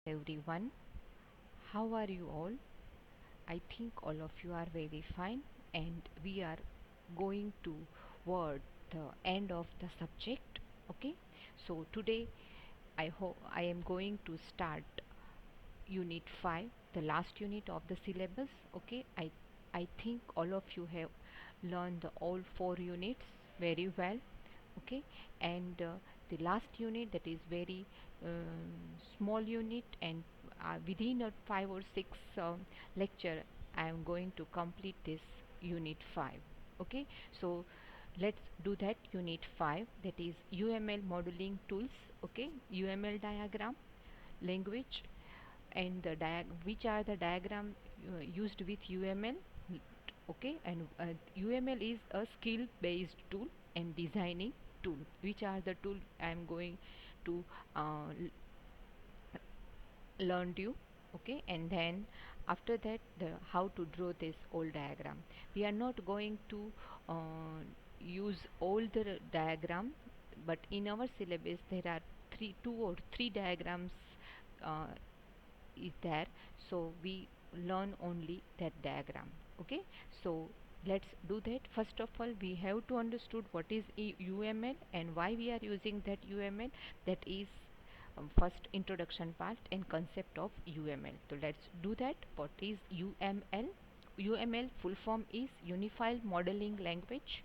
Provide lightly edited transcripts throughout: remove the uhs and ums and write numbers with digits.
Everyone, how are you all? I think all of you are very fine, and we are going toward the end of the subject. Okay, so today I hope I am going to start Unit 5, the last unit of the syllabus. Okay, I think all of you have learned all 4 units very well. Okay, and the last unit, that is very small unit, and within a 5 or 6 lecture I am going to complete this Unit 5. Okay, so let's do that. Unit 5, that is UML modeling tools. Okay, UML diagram language, and which are the diagram used with UML. Okay, and UML is a skill based tool and designing tool. Which are the tool I am going to uh, learn you. Okay, and then after that, the how to draw this whole diagram. We are not going to uh, use all the diagram, but in our syllabus there are 2 or 3 diagrams uh, is there, so we learn only that diagram. Okay, so let's do that. First of all, we have to understood what is UML and why we are using that UML. That is first introduction part and concept of UML. So let's do that. What is UML? UML full form is Unified Modeling Language,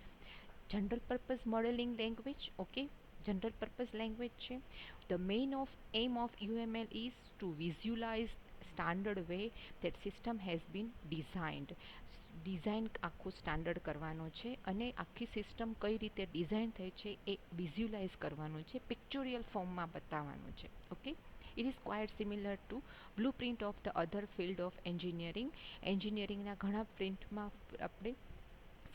general purpose modeling language. Okay, general purpose language છે. The main of aim of UML is to visualize standard way that system has been designed. Design આખું standard કરવાનો છે અને આખી system કઈ રીતે design થઈ છે એ વિઝ્યુલાઇઝ કરવાનું છે, પિક્ચોરિયલ ફોર્મમાં બતાવવાનું છે. Okay, it is quite similar to blueprint of the other field of engineering. એન્જિનિયરિંગના ઘણા પ્રિન્ટમાં આપણે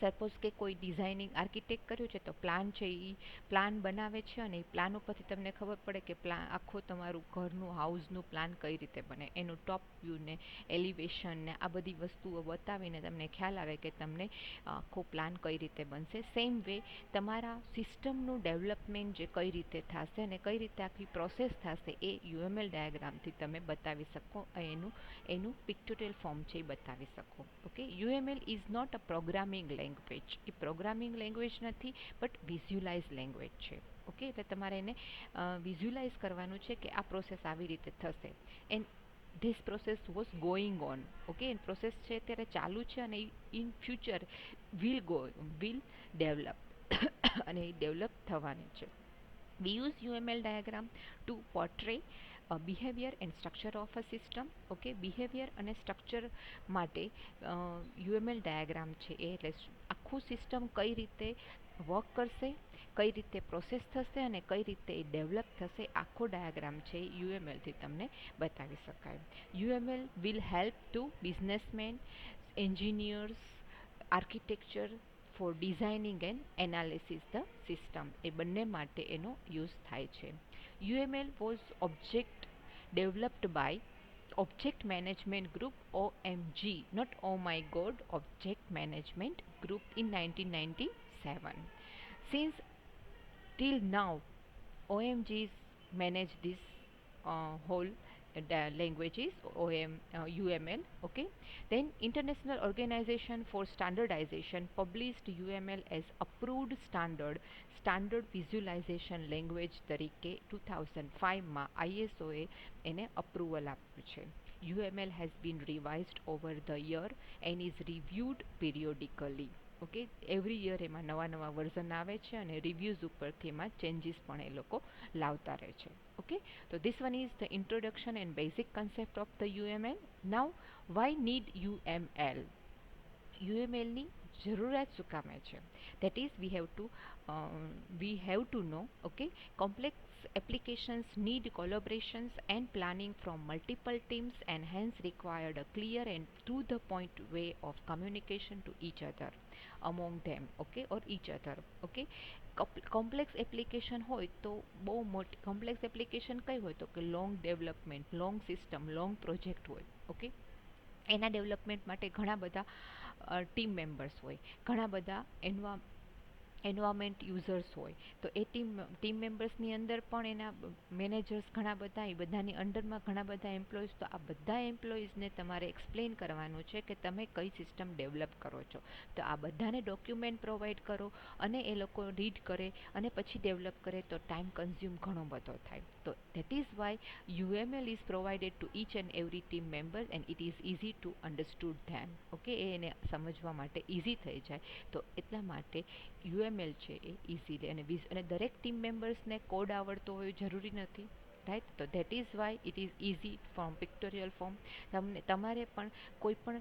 સપોઝ કે કોઈ ડિઝાઇનિંગ આર્કિટેક્ટ કર્યું છે તો પ્લાન છે એ પ્લાન બનાવે છે, અને એ પ્લાન ઉપરથી તમને ખબર પડે કે આખું તમારું ઘરનું હાઉસનું પ્લાન કઈ રીતે બને, એનું ટોપ વ્યૂ ને એલિવેશન ને આ બધી વસ્તુઓ બતાવીને તમને ખ્યાલ આવે કે તમને આખો પ્લાન કઈ રીતે બનશે. સેમ વે તમારા સિસ્ટમનું ડેવલપમેન્ટ જે કઈ રીતે થશે અને કઈ રીતે આખી પ્રોસેસ થશે એ યુએમએલ ડાયાગ્રામથી તમે બતાવી શકો, એનું પિક્ટોરિયલ ફોર્મ છે એ બતાવી શકો. Okay, UML is not a programming language. એ પ્રોગ્રામિંગ લેંગ્વેજ નથી, બટ વિઝ્યુલાઇઝ લેંગ્વેજ છે. ઓકે, એટલે તમારે એને વિઝ્યુલાઇઝ કરવાનું છે કે આ પ્રોસેસ આવી રીતે થશે. And this process was going on. Okay, process છે અત્યારે ચાલુ છે અને ઇન ફ્યુચર વિલ ડેવલપ અને એ ડેવલપ થવાની છે. We use UML diagram to portray behavior and structure of a system. Okay, behaviour અને સ્ટ્રક્ચર માટે UML ડાયાગ્રામ છે એ એટલે આખું સિસ્ટમ કઈ રીતે વર્ક કરશે, કઈ રીતે પ્રોસેસ થશે અને કઈ રીતે ડેવલપ થશે, આખો ડાયાગ્રામ છે યુએમએલથી તમને બતાવી શકાય. UML will help to businessman, engineers, architecture for designing and analysis the system. એ બંને માટે એનો યુઝ થાય છે. UML was object developed by Object Management Group, OMG, not oh my god, Object Management Group in 1997. Since till now, OMGs manage this whole languages UML. Okay, then International Organization for Standardization published UML as approved standard visualization language તરીકે 2005માં ISOએ એને approval આપ્યું છે. UML has been revised over the year and is reviewed periodically. Okay, every year એમાં નવા નવા version આવે છે અને રિવ્યૂઝ ઉપરથી એમાં ચેન્જીસ પણ એ લોકો લાવતા રહે છે. ઓકે, તો this one is the introduction and basic concept of the UML. Now, why need UML? UMLની જરૂરિયાત શું કામે છે? That is, we have to know. Okay, complex applications need collaborations and planning from multiple teams and hence required a clear and to the point way of communication to each other, among them. Okay, or each other. Okay, complex application હોય તો બહુ મોટી complex application કઈ હોય તો કે long development, long system, long project હોય. Okay, એના ડેવલપમેન્ટ માટે ઘણા બધા ટીમ મેમ્બર્સ હોય, ઘણા બધા એન્વાયરમેન્ટ યુઝર્સ હોય તો એ ટીમ મેમ્બર્સની અંદર પણ એના મેનેજર્સ ઘણા બધા, એ બધાની અંડરમાં ઘણા બધા એમ્પ્લોઈઝ, તો આ બધા એમ્પ્લોઈઝને તમારે એક્સપ્લેન કરવાનું છે કે તમે કઈ સિસ્ટમ ડેવલપ કરો છો. તો આ બધાને ડોક્યુમેન્ટ પ્રોવાઈડ કરો અને એ લોકો રીડ કરે અને પછી ડેવલપ કરે તો ટાઈમ કન્ઝ્યુમ ઘણો બધો થાય. તો that is Y UML is provided to each and every team member and it is easy to understood them. Okay, એને સમજવા માટે ઇઝી થઈ જાય. તો એટલા માટે UML છે એ ઇઝીલી અને દરેક ટીમ મેમ્બર્સને કોડ આવડતો હોય જરૂરી નથી, રાઈટ. તો that is Y it is easy from pictorial form. તમારે પણ કોઈ પણ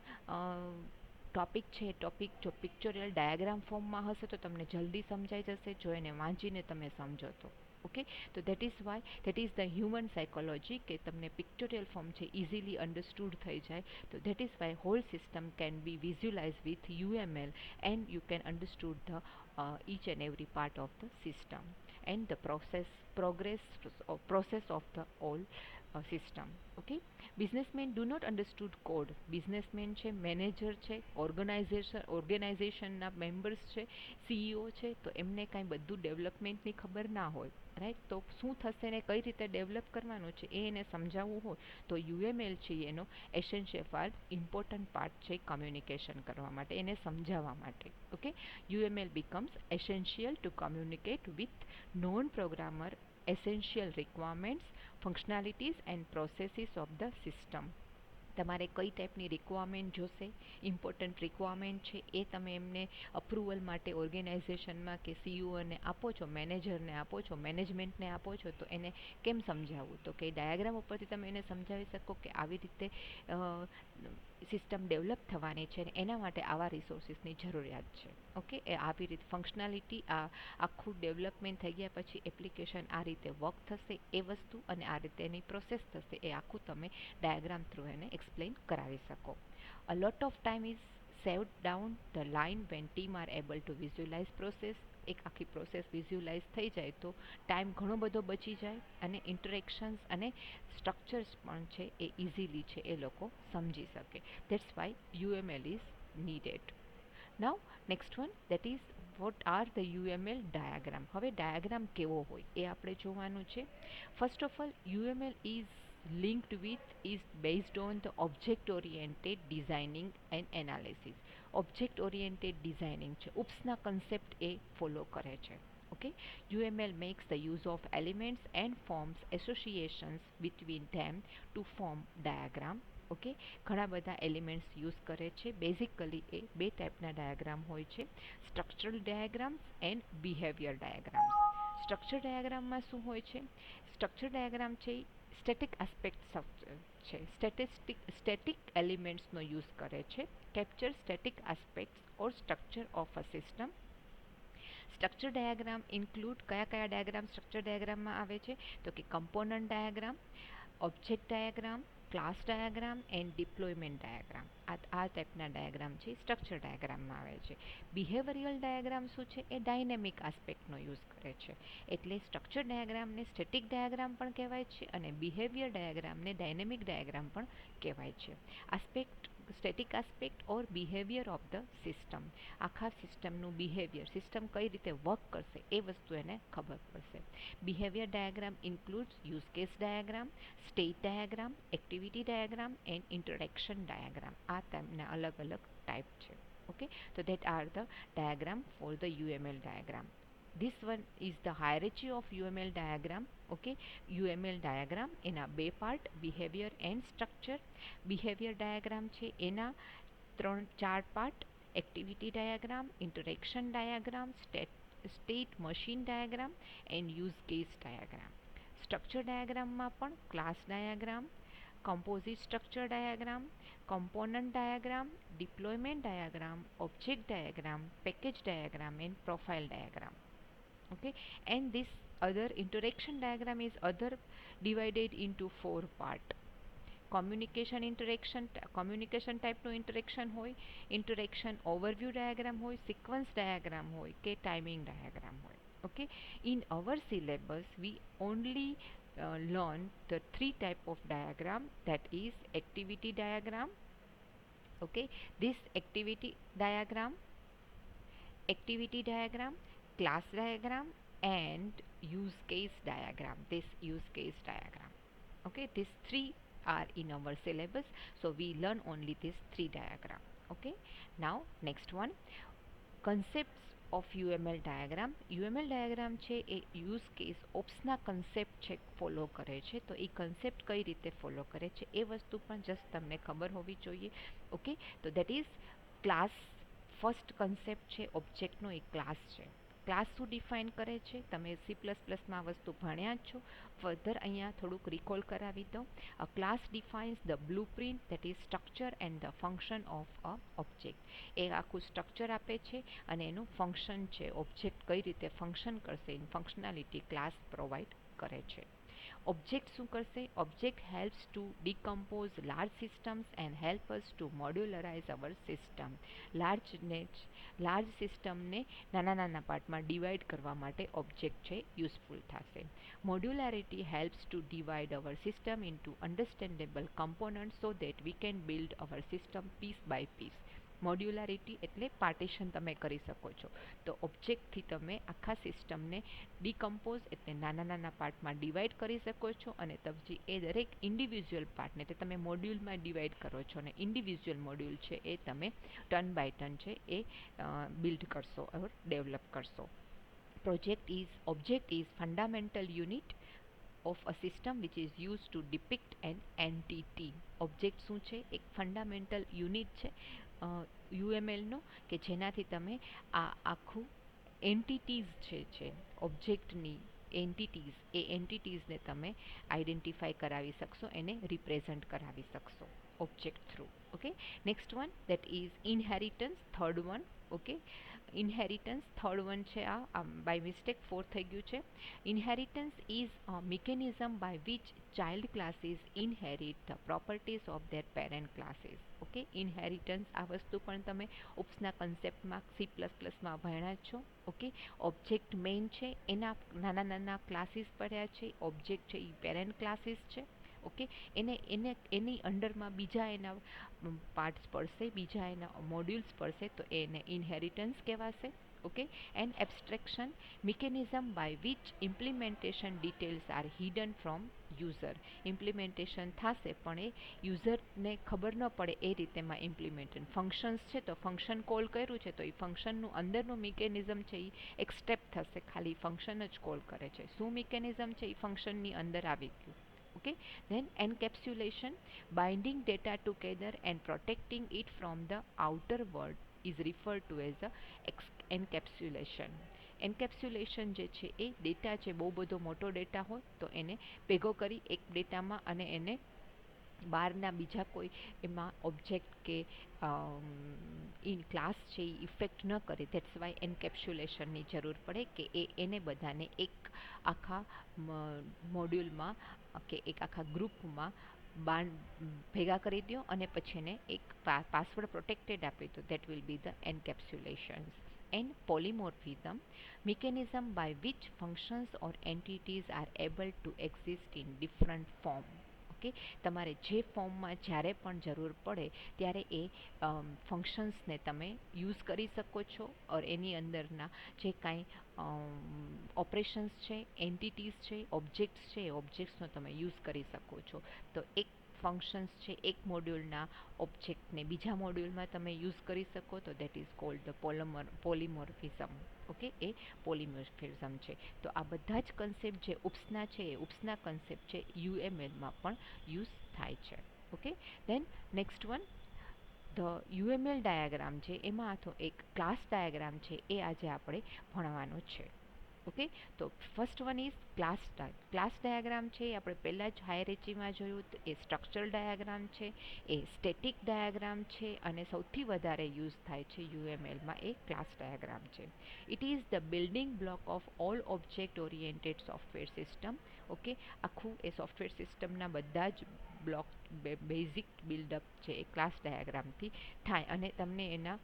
ટોપિક છે, ટોપિક જો પિક્ચોરિયલ ડાયાગ્રામ ફોર્મમાં હશે તો તમને જલ્દી સમજાઈ જશે જો એને વાંચીને તમે સમજો તો. ઓકે, તો that is why that is the human psychology કે તમને પિક્ટોરિયલ ફોર્મ છે ઇઝીલી અન્ડરસ્ટુડ થઈ જાય. તો that is why whole system can be visualize with UML and you can understood the each and every part of the system and the process of the whole system. Okay, businessmen do not understood code. businessmen છે, manager છે, ઓર્ગેનાઇઝેશનના members છે, CEO છે, તો એમને કાંઈ બધું ડેવલપમેન્ટની ખબર ના હોય, રાઈટ. તો શું થશે ને કઈ રીતે ડેવલપ કરવાનું છે એ એને સમજાવવું હોય તો UML છે એનો એસેન્શિયલ ઇમ્પોર્ટન્ટ પાર્ટ છે કમ્યુનિકેશન કરવા માટે, એને સમજાવવા માટે. Okay, UML becomes essential to communicate with non-programmer essential requirements, functionalities and processes of the system. તમારે કઈ ટાઈપની રિક્વાયરમેન્ટ જોશે, ઇમ્પોર્ટન્ટ રિક્વાયરમેન્ટ છે એ તમે એમને અપ્રુવલ માટે ઓર્ગેનાઇઝેશનમાં કે CEOને આપો છો, મેનેજરને આપો છો, મેનેજમેન્ટને આપો છો, તો એને કેમ સમજાવવું? તો કે ડાયાગ્રામ ઉપરથી તમે એને સમજાવી શકો કે આવી રીતે સિસ્ટમ ડેવલપ થવાની છે અને એના માટે આવા રિસોર્સિસની જરૂરિયાત છે. ઓકે, એ આવી રીતે ફંક્શનાલિટી આખું ડેવલપમેન્ટ થઈ ગયા પછી એપ્લિકેશન આ રીતે વર્ક થશે એ વસ્તુ અને આ રીતે એની પ્રોસેસ થશે એ આખું તમે ડાયાગ્રામ થ્રુ એને એક્સપ્લેન કરાવી શકો. A lot of time is saved down the line when team are able to visualize process. એક આખી પ્રોસેસ વિઝ્યુલાઇઝ થઈ જાય તો ટાઈમ ઘણો બધો બચી જાય અને ઇન્ટરેક્શન્સ અને સ્ટ્રક્ચર્સ પણ છે એ ઇઝીલી છે એ લોકો સમજી શકે. That's why UML is needed. Now next one, that is what are the UML diagram. હવે ડાયાગ્રામ કેવો હોય એ આપણે જોવાનું છે. First of all, UML is linked with is based on the object oriented designing and analysis. object oriented designing છે, UPS concept એ follow કરે છે. Okay, UML makes the use of elements and forms associations between them to form diagram. Okay, ઘણા બધા elements use કરે છે. Basically એ બે ટાઈપના diagram હોય છે, structural diagrams and behaviour diagrams. Structure ડાયાગ્રામમાં શું હોય છે? સ્ટ્રક્ચર ડાયાગ્રામ છે સ્ટેટિક આસ્પેક્ટ છે, સ્ટેટિક એલિમેન્ટ્સનો યુઝ કરે છે. Capture static aspects or structure of a system. Structure diagram include કયા કયા ડાયાગ્રામ સ્ટ્રક્ચર ડાયાગ્રામમાં આવે છે? તો કે component diagram, object diagram, class diagram and deployment diagram. આ ટાઈપના ડાયાગ્રામ છે સ્ટ્રક્ચર ડાયાગ્રામમાં આવે છે. બિહેવિયરલ ડાયાગ્રામ શું છે? એ ડાયનેમિક આસ્પેક્ટનો યુઝ કરે છે. એટલે સ્ટ્રક્ચર ડાયાગ્રામને સ્ટેટિક ડાયાગ્રામ પણ કહેવાય છે અને બિહેવિયર ડાયાગ્રામને ડાયનેમિક ડાયાગ્રામ પણ કહેવાય છે. Aspect static aspect or behaviour of the system, આખા સિસ્ટમનું બિહેવિયર, સિસ્ટમ કઈ રીતે વર્ક કરશે એ વસ્તુ એને ખબર પડશે. Behaviour diagram includes use case diagram, state diagram, activity diagram and interaction diagram. આ તેમના અલગ અલગ ટાઈપ છે. ઓકે, તો that are the diagram for the UML diagram. This one is the hierarchy of UML diagram. Okay, UML diagram એના બે part, behaviour and structure. Behaviour diagram છે એના 3-4 part, activity diagram, interaction diagram, state machine diagram and use case diagram. Structure ડાયાગ્રામમાં પણ class diagram, composite structure diagram, component diagram, deployment diagram, object diagram, package diagram and profile diagram. Okay, and this other interaction diagram is other divided into 4 part. communication type no interaction હોય, interaction overview diagram હોય, sequence diagram હોય કે timing diagram હોય. Okay, in our syllabus we only learn the 3 type of diagram, that is activity diagram. Okay, this activity diagram class diagram and use case diagram. This use case diagram. Okay, these three are in our syllabus, so we learn only these three diagram. Okay, now next one, concepts of UML diagram. UML diagram છે એ use case ઓપ્સના concept છે follow કરે છે. તો એ concept કઈ રીતે follow કરે છે એ વસ્તુ પણ જસ્ટ તમને ખબર હોવી જોઈએ. ઓકે, તો that is class. First concept છે ઓબ્જેક્ટનો, એ ક્લાસ છે. ક્લાસ શું ડિફાઇન કરે છે, તમે C++માં આ વસ્તુ ભણ્યા જ છો. ફર્ધર અહીંયા થોડુંક રિકોલ કરાવી દઉં. A class defines the blueprint, that is structure and the function of a object. એ આખું સ્ટ્રક્ચર આપે છે અને એનું ફંક્શન છે, ઓબ્જેક્ટ કઈ રીતે ફંક્શન કરશે એની ફંક્શનાલિટી ક્લાસ પ્રોવાઈડ કરે છે. ઓબ્જેક્ટ શું કરશે? Object helps to decompose large systems and help us to modularise our system. Large સિસ્ટમને નાના નાના પાર્ટમાં ડિવાઈડ કરવા માટે ઓબ્જેક્ટ છે યુઝફુલ થશે. Modularity helps to divide our system into understandable component so that we can build our system piece by piece. Modularity એટલે partition તમે કરી શકો છો. તો ઓબ્જેક્ટથી તમે આખા સિસ્ટમને ડિકમ્પોઝ એટલે નાના નાના પાર્ટમાં ડિવાઈડ કરી શકો છો અને પછી એ દરેક ઇન્ડિવિજ્યુઅલ પાર્ટને તે તમે મોડ્યુલમાં ડિવાઈડ કરો છો અને ઇન્ડિવિજ્યુઅલ મોડ્યુલ છે એ તમે ટર્ન બાય ટર્ન છે એ બિલ્ડ કરશો ઓર ડેવલપ કરશો. Object is fundamental unit of a system which is used to depict an entity. Object શું છે? એક ફંડામેન્ટલ યુનિટ છે યુએમએલનો, કે જેનાથી તમે આ આખું એન્ટિટીઝ છે ઓબ્જેક્ટની એન્ટિટીઝ, એ એન્ટિટીઝને તમે આઈડેન્ટિફાઈ કરાવી શકશો, એને રિપ્રેઝન્ટ કરાવી શકશો object through. Okay, next one that is inheritance. Third one. Okay, inheritance third one છે. આ બાય મિસ્ટેક ફોર્થ થઈ ગયું છે. Inheritance is a mechanism by which child classes inherit the properties of their parent classes. Okay, inheritance આ વસ્તુ પણ તમે ઓપ્સના કન્સેપ્ટમાં C++માં ભણ્યા છો. ઓકે, ઓબ્જેક્ટ મેઇન છે, એના નાના નાના ક્લાસીસ પડ્યા છે. ઓબ્જેક્ટ છે એ પેરેન્ટ ક્લાસીસ છે. ઓકે, એની અંડરમાં બીજા એના પાર્ટ્સ પડશે, બીજા એના મોડ્યુલ્સ પડશે, તો એને ઇનહેરિટન્સ કહેવાશે. Okay, and abstraction mechanism by which implementation details are hidden from user. Implementation થશે પણ એ યુઝરને ખબર ન પડે એ રીતેમાં ઇમ્પ્લિમેન્ટેશન. ફંક્શન્સ છે તો ફંક્શન કોલ કર્યું છે તો એ ફંક્શનનું અંદરનું મિકેનિઝમ છે એ એક્સટ્રેક્ટ થશે, ખાલી ફંક્શન જ કોલ કરે છે. શું મિકેનિઝમ છે એ ફંક્શનની અંદર આવી ગયું. Okay, then encapsulation, binding data together and protecting it from the outer world is referred to as a encapsulation. Encapsulation જે છે એ ડેટા છે, બહુ બધો મોટો ડેટા હોય તો એને ભેગો કરી એક ડેટામાં અને એને બહારના બીજા કોઈ એમાં ઓબ્જેક્ટ કે ઇન ક્લાસ છે એ ઇફેક્ટ ન કરે. ધેટ્સ વાય એન્કેપ્સ્યુલેશનની જરૂર પડે કે એને બધાને એક આખા મોડ્યુલમાં કે એક આખા ગ્રુપમાં ભેગા કરી દો અને પછી એને એક પાસવર્ડ પ્રોટેક્ટેડ આપી દો. That will be the encapsulation. And polymorphism, mechanism by which functions or entities are able to exist in different form. Okay, તમારે જે ફોર્મમાં જ્યારે પણ જરૂર પડે ત્યારે એ ફંક્શન્સને તમે યુઝ કરી શકો છો ઓર એની અંદરના જે કાંઈ ઓપરેશન્સ છે, એન્ટિટીઝ છે, ઓબ્જેક્ટ્સ છે, એ ઓબ્જેક્ટ્સનો તમે યુઝ કરી શકો છો. તો એક ફંક્શન્સ છે એક મોડ્યુલના ઓબ્જેક્ટને બીજા મોડ્યુલમાં તમે યુઝ કરી શકો, તો that is called the polymorphism. Okay, A polymorphism છે. તો આ બધા જ કન્સેપ્ટ જે ઉપસના છે એ ઉપસના કન્સેપ્ટ છે યુએમએલમાં પણ યુઝ થાય છે. Okay, then next one the UML diagram છે, એમાં તો એક ક્લાસ ડાયાગ્રામ છે એ આજે આપણે ભણવાનો છે. ઓકે, તો first one is class diagram છે. આપણે પહેલાં જ હાયરેચીમાં જોયું તો એ સ્ટ્રક્ચરલ ડાયાગ્રામ છે, એ સ્ટેટિક ડાયાગ્રામ છે અને સૌથી વધારે યુઝ થાય છે યુએમએલમાં એ ક્લાસ ડાયાગ્રામ છે. It is the building block of all object oriented software system. Okay, આખું એ સોફ્ટવેર સિસ્ટમના બધા જ બ્લોક બેઝિક બિલ્ડઅપ છે એ ક્લાસ ડાયાગ્રામથી થાય અને તમને એના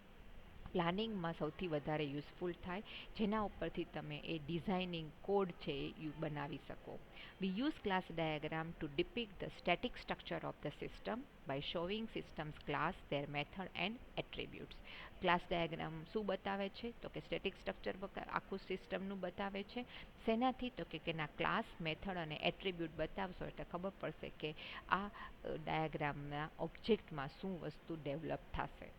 પ્લાનિંગમાં સૌથી વધારે યુઝફુલ થાય, જેના ઉપરથી તમે એ ડિઝાઇનિંગ કોડ છે એ બનાવી શકો. We use class diagram to depict the static structure of the system by showing systems class, their method and attributes. Class diagram શું બતાવે છે? તો કે સ્ટેટિક સ્ટ્રક્ચર આખું સિસ્ટમનું બતાવે છે. શેનાથી? તો કે એના ક્લાસ, મેથડ અને એટ્રીબ્યુટ બતાવશો એટલે ખબર પડશે કે આ ડાયાગ્રામના ઓબ્જેક્ટમાં શું વસ્તુ ડેવલપ થશે.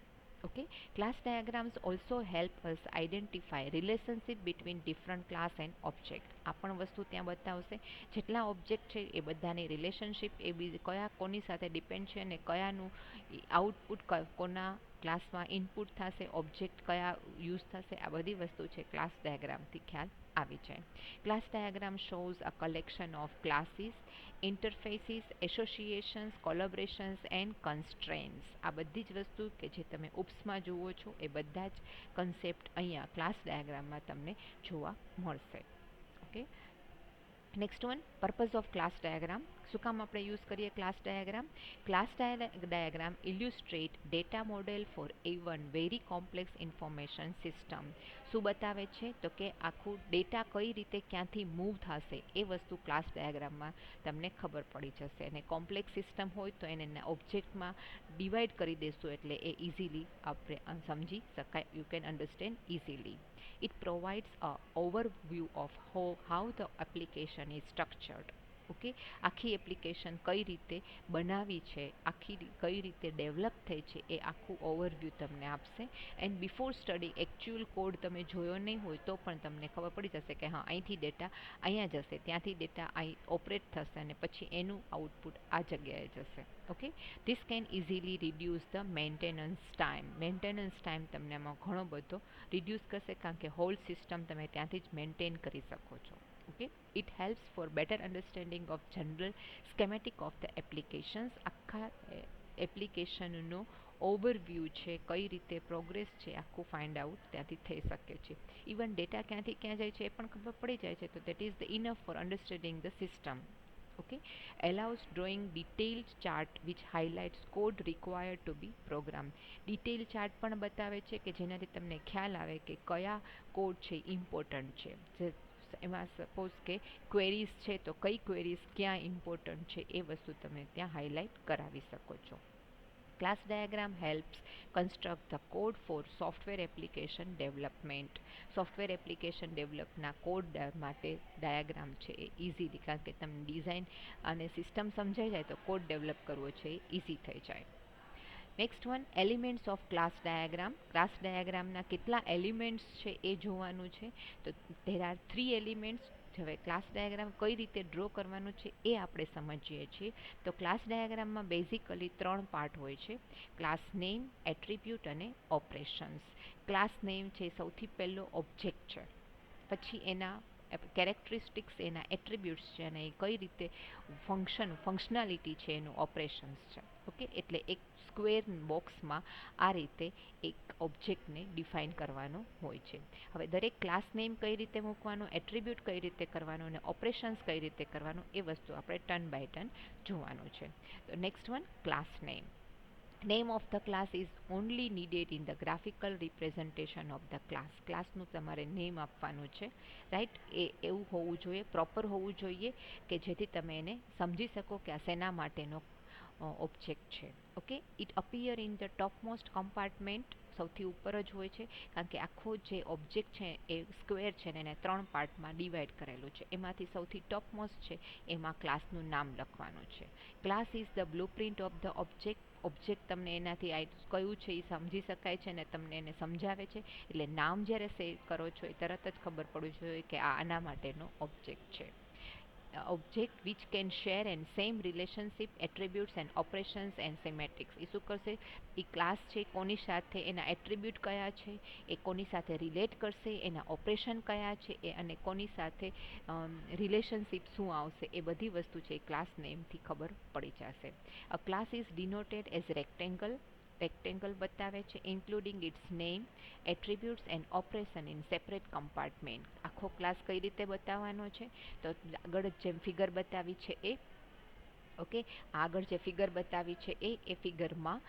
Okay, class diagrams also help us identify relationship between different class and object. આ પણ વસ્તુ ત્યાં બતાવશે જેટલા ઓબ્જેક્ટ છે એ બધાની રિલેશનશિપ એ કયા કોની સાથે ડિપેન્ડ છે અને કયાનું આઉટપુટ કોના ક્લાસમાં ઇનપુટ થશે, ઓબ્જેક્ટ કયા યુઝ થશે, આ બધી વસ્તુ છે ક્લાસ ડાયાગ્રામથી ખ્યાલ આવી જાય. Class diagram shows a collection of classes, interfaces, associations, collaborations and constraints. આ બધી જ વસ્તુ કે જે તમે ઉપસમાં જુઓ છો એ બધા જ કન્સેપ્ટ અહીંયા ક્લાસ ડાયાગ્રામમાં તમને જોવા મળશે. Okay, next one, purpose of class diagram. શું કામ આપણે યુઝ કરીએ class diagram? Class diagram illustrate data model for even very complex information system. શું બતાવે છે? તો કે આખું ડેટા કઈ રીતે ક્યાંથી મૂવ થશે એ વસ્તુ ક્લાસ ડાયાગ્રામમાં તમને ખબર પડી જશે. અને કોમ્પ્લેક્સ સિસ્ટમ હોય તો એને ઓબ્જેક્ટમાં ડિવાઈડ કરી દેશું એટલે એ ઇઝીલી આપણે સમજી શકાય, you can understand easily. It provides a overview of how the application is structured. Okay, આખી એપ્લિકેશન કઈ રીતે બનાવી છે, આખી કઈ રીતે ડેવલપ થઈ છે એ આખું ઓવરવ્યૂ તમને આપશે. And before study actual code તમે જોયો નહીં હોય તો પણ તમને ખબર પડી જશે કે હા અહીંથી ડેટા અહીંયા જશે, ત્યાંથી ડેટા અહીં ઓપરેટ થશે અને પછી એનું આઉટપુટ આ જગ્યાએ જશે. Okay, this can easily reduce the maintenance time. Maintenance time તમને આમાં ઘણો બધો રિડ્યુસ કરશે કારણ કે હોલ સિસ્ટમ તમે ત્યાંથી જ મેન્ટેન કરી શકો છો. Okay, it helps for better understanding of general schematic of the applications. આખા એપ્લિકેશનનો ઓવરવ્યૂ છે, કઈ રીતે પ્રોગ્રેસ છે આખું ફાઇન્ડ આઉટ ત્યાંથી થઈ શકે છે. ઇવન ડેટા ક્યાંથી ક્યાં જાય છે એ પણ ખબર પડી જાય છે. તો that is the enough four understanding the system. Okay, allows drawing detailed chart which highlights code required to be programmed. Detail chart પણ બતાવે છે કે જેનાથી તમને ખ્યાલ આવે કે કયા કોડ છે ઇમ્પોર્ટન્ટ છે. એમાં સપોઝ કે ક્વેરીઝ છે તો કઈ ક્વેરીઝ ક્યાં ઇમ્પોર્ટન્ટ છે એ વસ્તુ તમે ત્યાં હાઇલાઇટ કરાવી શકો છો. Class diagram helps construct the code for software application development. Software application ડેવલપના કોડ માટે ડાયાગ્રામ છે એ ઇઝીલી, કારણ કે તમને ડિઝાઇન અને સિસ્ટમ સમજાઈ જાય તો કોડ ડેવલપ કરવો છે એ ઇઝી થઈ જાય. Next one, elements of class diagram. Class ડાયાગ્રામના કેટલા એલિમેન્ટ્સ છે એ જોવાનું છે. તો ધેર આર 3 એલિમેન્ટ્સ. હવે ક્લાસ ડાયાગ્રામ કઈ રીતે ડ્રો કરવાનું છે એ આપણે સમજીએ છીએ. તો ક્લાસ ડાયાગ્રામમાં બેઝિકલી 3 પાર્ટ હોય છે: ક્લાસ નેમ, એટ્રીબ્યુટ અને ઓપરેશન્સ. ક્લાસ નેમ છે સૌથી પહેલો ઓબ્જેક્ટ છે, પછી એના કેરેક્ટરિસ્ટિક્સ, એના એટ્રીબ્યુટ્સ છે અને એ કઈ રીતે ફંક્શનાલિટી છે એનું ઓપરેશન્સ છે. ઓકે, એટલે એક સ્ક્વેર બોક્સમાં આ રીતે એક ઓબ્જેક્ટને ડિફાઇન કરવાનો હોય છે. હવે દરેક ક્લાસ નેમ કઈ રીતે મૂકવાનો, એટ્રીબ્યુટ કઈ રીતે કરવાનો અને ઓપરેશન્સ કઈ રીતે કરવાનું એ વસ્તુ આપણે ટર્ન બાય ટર્ન જોવાનું છે. તો next one, class name. Name of the class is only needed in the graphical representation of the class. ક્લાસનું તમારે નેમ આપવાનું છે, રાઈટ? એ એવું હોવું જોઈએ, પ્રોપર હોવું જોઈએ કે જેથી તમે એને સમજી શકો કે આ શેના માટેનો ઓબ્જેક્ટ છે. Okay, it appear in the topmost compartment. સૌથી ઉપર જ હોય છે કારણ કે આખો જે ઓબ્જેક્ટ છે એ સ્ક્વેર છે ને એને 3 પાર્ટમાં ડિવાઈડ કરેલું છે. એમાંથી સૌથી ટોપમોસ્ટ છે એમાં ક્લાસનું નામ લખવાનું છે. Class is the blueprint of the object. Object તમને એનાથી કયું છે એ સમજી શકાય છે અને તમને એને સમજાવે છે. એટલે નામ જ્યારે સેવ કરો છો એ તરત જ ખબર પડવું જોઈએ કે આ આના માટેનો ઓબ્જેક્ટ છે. Object which can share and same relationship, attributes and operations and semantics. એ શું કરશે? એ ક્લાસ છે કોની સાથે, એના એટ્રીબ્યુટ કયા છે, એ કોની સાથે રિલેટ કરશે, એના ઓપરેશન કયા છે એ અને કોની સાથે રિલેશનશિપ શું આવશે એ બધી વસ્તુ છે એ ક્લાસ નેમથી ખબર પડી જશે. A class is denoted as rectangle. Rectangle બતાવે છે including its name, attributes and operation in separate compartment. આખો ક્લાસ કઈ રીતે બતાવવાનો છે? તો આગળ જેમ ફિગર બતાવી છે એ, ઓકે, આગળ જે ફિગર બતાવી છે એ ફિગરમાં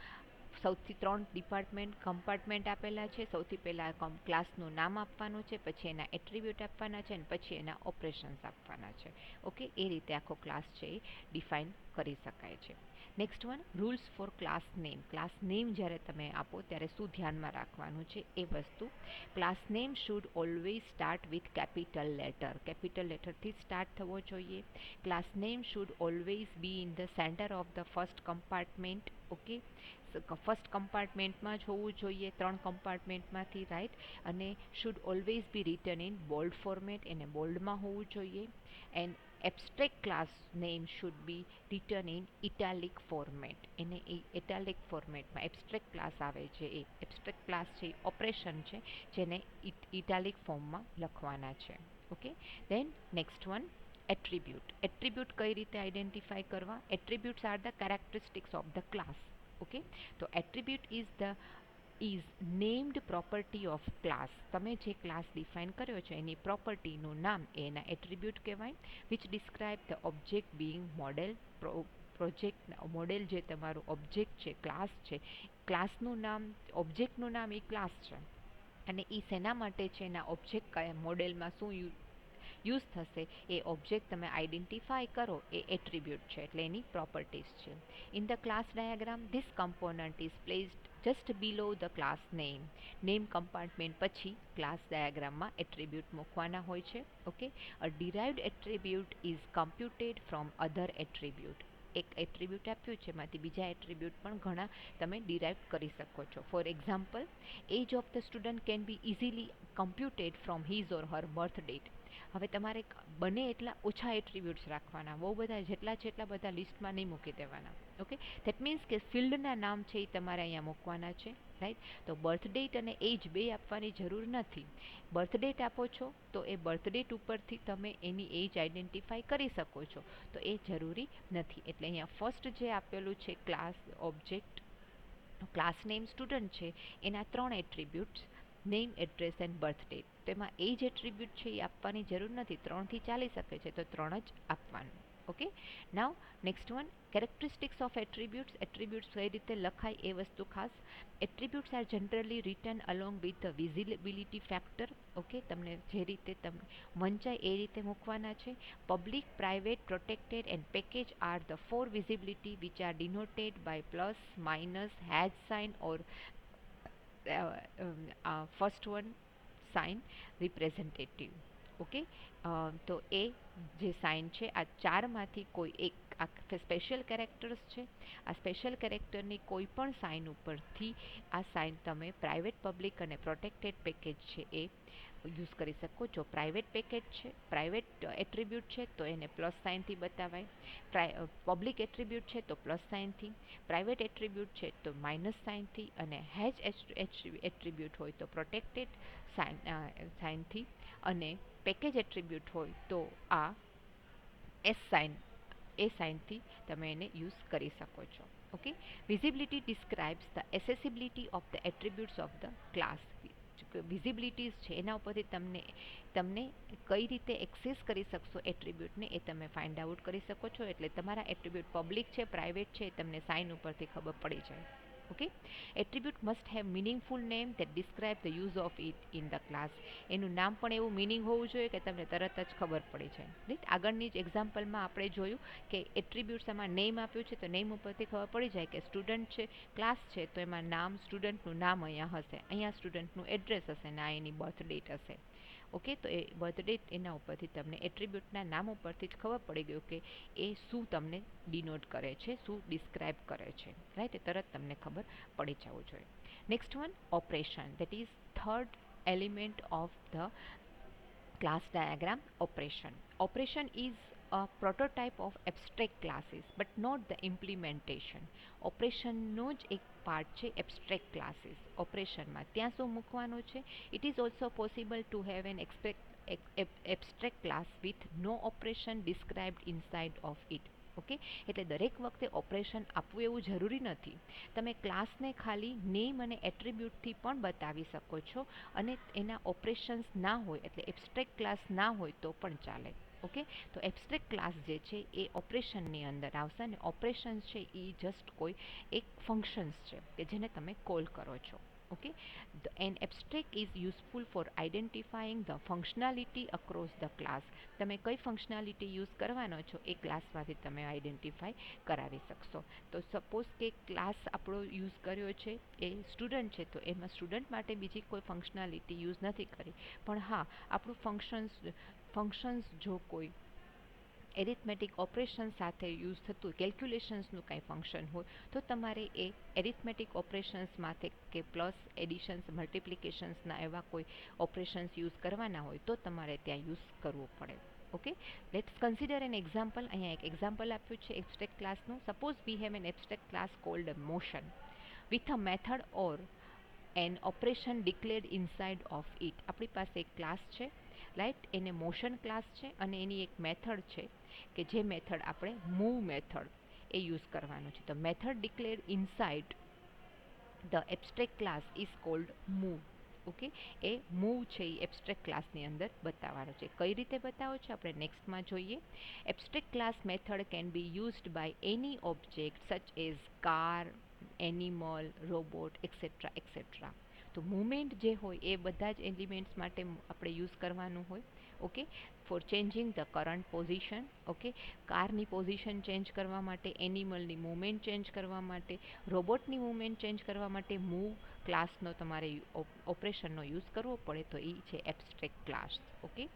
સૌથી 3 ડિપાર્ટમેન્ટ કમ્પાર્ટમેન્ટ આપેલા છે. સૌથી પહેલાં ક્લાસનું નામ આપવાનું છે, પછી એના એટ્રીબ્યુટ આપવાના છે અને પછી એના ઓપરેશન્સ આપવાના છે. ઓકે, એ રીતે આખો ક્લાસ છે એ ડિફાઇન કરી શકાય છે. Next one, rules four class name. Class name જ્યારે તમે આપો ત્યારે શું ધ્યાનમાં રાખવાનું છે એ વસ્તુ. Class name should always start with capital letter. Capital લેટરથી સ્ટાર્ટ થવો જોઈએ. Class name should always be in the centre of the first compartment. Okay, first કમ્પાર્ટમેન્ટમાં જ હોવું જોઈએ, 3 કમ્પાર્ટમેન્ટમાંથી, રાઈટ. અને should always be written in bold format, એને બોલ્ડમાં હોવું જોઈએ. And abstract class name should be written in italic format. એને ઇટાલિક ફોર્મેટમાં એબ્સ્ટ્રેક્ટ ક્લાસ આવે છે, એ એબ્સ્ટ્રેક્ટ ક્લાસ છે એ ઓપરેશન છે જેને ઇટાલિક ફોર્મમાં લખવાના છે. Okay, then next one, attribute. Attribute કઈ રીતે આઈડેન્ટિફાઈ કરવા? Attributes are the characteristics of the class. Okay, તો attribute is named property of class. તમે જે ક્લાસ ડિફાઇન કર્યો છે એની પ્રોપર્ટીનું નામ એના એટ્રીબ્યુટ કહેવાય. Which describe the object Bing model. Project model જે તમારું ઓબ્જેક્ટ છે, ક્લાસ છે, ક્લાસનું નામ, ઓબ્જેક્ટનું નામ એ ક્લાસ છે અને એ શેના માટે છે, એના ઓબ્જેક્ટ કયા મોડેલમાં શું યુઝ થશે એ ઓબ્જેક્ટ તમે આઈડેન્ટિફાઈ કરો એ એટ્રીબ્યુટ છે, એટલે એની પ્રોપર્ટીઝ છે. In the class diagram this component is placed just below the class name. Name compartment પછી ક્લાસ ડાયાગ્રામમાં એટ્રીબ્યુટ મૂકવાના હોય છે. Okay, a derived attribute is computed from other attribute. એક એટ્રીબ્યુટ આપ્યું છે એમાંથી બીજા એટ્રીબ્યુટ પણ ઘણા તમે ડિરાઇવ કરી શકો છો. For example, age of the student can be easily computed from his or her birth date. હવે તમારે બને એટલા ઓછા એટ્રીબ્યુટ્સ રાખવાના, બહુ બધા જેટલા છે એટલા બધા લિસ્ટમાં નહીં મૂકી દેવાના. ઓકે, ધેટ મીન્સ કે ફિલ્ડના નામ છે એ તમારે અહીંયા મૂકવાના છે, રાઈટ. તો બર્થ ડેટ અને એજ બે આપવાની જરૂર નથી. બર્થ ડેટ આપો છો તો એ બર્થ ડેટ ઉપરથી તમે એની એજ આઈડેન્ટિફાઈ કરી શકો છો, તો એ જરૂરી નથી. એટલે અહીંયા ફર્સ્ટ જે આપેલું છે class object, class name student છે, એના 3 attributes, name, address and birth date. તેમાં એજ એટ્રીબ્યુટ છે એ આપવાની જરૂર નથી, 3થી ચાલી શકે છે તો 3 જ આપવાનું. Okay, now next one, characteristics of attributes. Attributes કઈ રીતે લખાય એ વસ્તુ ખાસ. Attributes are generally written along with the visibility factor. Okay, તમને જે રીતે તમને વંચાય એ રીતે મૂકવાના છે. Public, private, protected and package are the 4 visibility which are denoted by plus, minus, hash sign or first one sign representative. Okay, તો એ જે સાઇન છે આ 4માંથી કોઈ એક આ સ્પેશિયલ કેરેક્ટર્સ છે. આ સ્પેશિયલ કેરેક્ટરની કોઈ પણ સાઇન ઉપરથી આ સાઇન તમે પ્રાઇવેટ, પબ્લિક અને પ્રોટેક્ટેડ પેકેજ છે એ યુઝ કરી શકો છો. પ્રાઇવેટ પેકેજ છે, પ્રાઇવેટ એટ્રીબ્યુટ છે તો એને પ્લસ સાઇનથી બતાવાય. પબ્લિક એટ્રીબ્યુટ છે તો પ્લસ સાઇનથી, પ્રાઇવેટ એટ્રીબ્યુટ છે તો માઇનસ સાઇનથી, અને હેશ એટ્રીબ્યુટ હોય તો પ્રોટેક્ટેડ સાઇનથી, અને પેકેજ એટ્રીબ્યુટ હોય તો આ એ સાઇનથી તમે એને યુઝ કરી શકો છો. Okay, visibility describes the accessibility of the attributes of the class. Visibilities છે એના ઉપરથી તમને કઈ રીતે એક્સેસ કરી શકશો એટ્રીબ્યુટને એ તમે ફાઇન્ડ આઉટ કરી શકો છો. એટલે તમારા એટ્રીબ્યુટ પબ્લિક છે, પ્રાઇવેટ છે, તમને સાઇન ઉપરથી ખબર પડી જાય. Okay, attribute must have meaningful name that describe the use of it in the class. એનું નામ પણ એવું મિનિંગ હોવું જોઈએ કે તમને તરત જ ખબર પડી જાય, રાઈટ. આગળની જ એક્ઝામ્પલમાં આપણે જોયું કે એટ્રીબ્યુટ્સ આમાં નેમ આપ્યું છે તો નેમ ઉપરથી ખબર પડી જાય કે સ્ટુડન્ટ છે, ક્લાસ છે તો એમાં નામ, સ્ટુડન્ટનું નામ અહીંયા હશે, અહીંયા સ્ટુડન્ટનું એડ્રેસ હશે ને આ એની બર્થ ડેટ હશે. ઓકે, તો એ બર્થ ડેટ એના ઉપરથી તમને એટ્રીબ્યુટના નામ ઉપરથી જ ખબર પડી ગયું કે એ શું તમને ડિનોટ કરે છે, શું ડિસ્ક્રાઇબ કરે છે, રાઈટ. એ તરત તમને ખબર પડી જવું જોઈએ. Next one, operation. That is third element of the class diagram. Operation is a prototype of abstract classes but not the implementation. ઓપરેશનનો જ એક પાર્ટ છે એબ્સ્ટ્રેક્ટ ક્લાસીસ. ઓપરેશનમાં ત્યાં શું મૂકવાનું છે? It is also possible to have an abstract class with no operation described inside of it. Okay, એટલે દરેક વખતે ઓપરેશન આપવું એવું જરૂરી નથી. તમે ક્લાસને ખાલી નેમ અને એટ્રીબ્યુટથી પણ બતાવી શકો છો અને એના ઓપરેશન્સ ના હોય એટલે એબ્સ્ટ્રેક્ટ ક્લાસ ના હોય તો પણ ચાલે. ઓકે, તો એબ્સ્ટ્રેક્ટ ક્લાસ જે છે એ ઓપરેશનની અંદર આવશે અને ઓપરેશન્સ છે એ જસ્ટ કોઈ એક ફંક્શન્સ છે કે જેને તમે કોલ કરો છો. Okay, an abstract is useful for identifying the functionality across the class. તમે કઈ ફંક્શનાલિટી યુઝ કરવાનો છો એ ક્લાસમાંથી તમે આઈડેન્ટિફાઈ કરાવી શકશો. તો સપોઝ કે ક્લાસ આપણો યુઝ કર્યો છે એ સ્ટુડન્ટ છે, તો એમાં સ્ટુડન્ટ માટે બીજી કોઈ ફંક્શનાલિટી યુઝ નથી કરી, પણ હા આપણું ફંક્શન્સ જો કોઈ એરિથમેટિક ઓપરેશન સાથે યુઝ થતું કેલ્ક્યુલેશન્સનું કાંઈ ફંક્શન હોય તો તમારે એ એરિથમેટિક ઓપરેશન્સમાંથી કે પ્લસ એડિશન્સ મલ્ટિપ્લિકેશન્સના એવા કોઈ ઓપરેશન્સ યુઝ કરવાના હોય તો તમારે ત્યાં યુઝ કરવો પડે. Okay, let's consider an example. અહીંયા એક એક્ઝામ્પલ આપ્યું છે એબ્સ્ટ્રેક્ટ ક્લાસનું. Suppose we have an abstract class called motion with a method or an operation declared inside of it. આપણી પાસે એક ક્લાસ છે, રાઈટ, એને મોશન ક્લાસ છે અને એની એક મેથડ છે કે જે મેથડ આપણે મૂવ મેથડ એ યુઝ કરવાનું છે. તો method declared inside the abstract class is called move. Okay, A move છે એ એબ્સ્ટ્રેક્ટ ક્લાસની અંદર બતાવવાનો છે. કઈ રીતે બતાવો છે આપણે નેક્સ્ટમાં જોઈએ. Abstract class method can be used by any object such as car, animal, robot etcetera etcetera. તો મુવમેન્ટ જે હોય એ બધા જ એલિમેન્ટ્સ માટે આપણે યુઝ કરવાનું હોય. Okay, for changing the current position. Okay, કારની પોઝિશન ચેન્જ કરવા માટે, એનિમલની મૂવમેન્ટ ચેન્જ કરવા માટે, રોબોટની મૂવમેન્ટ ચેન્જ કરવા માટે મૂવ ક્લાસનો તમારે ઓપરેશનનો યુઝ કરવો પડે, તો એ છે abstract class. Okay,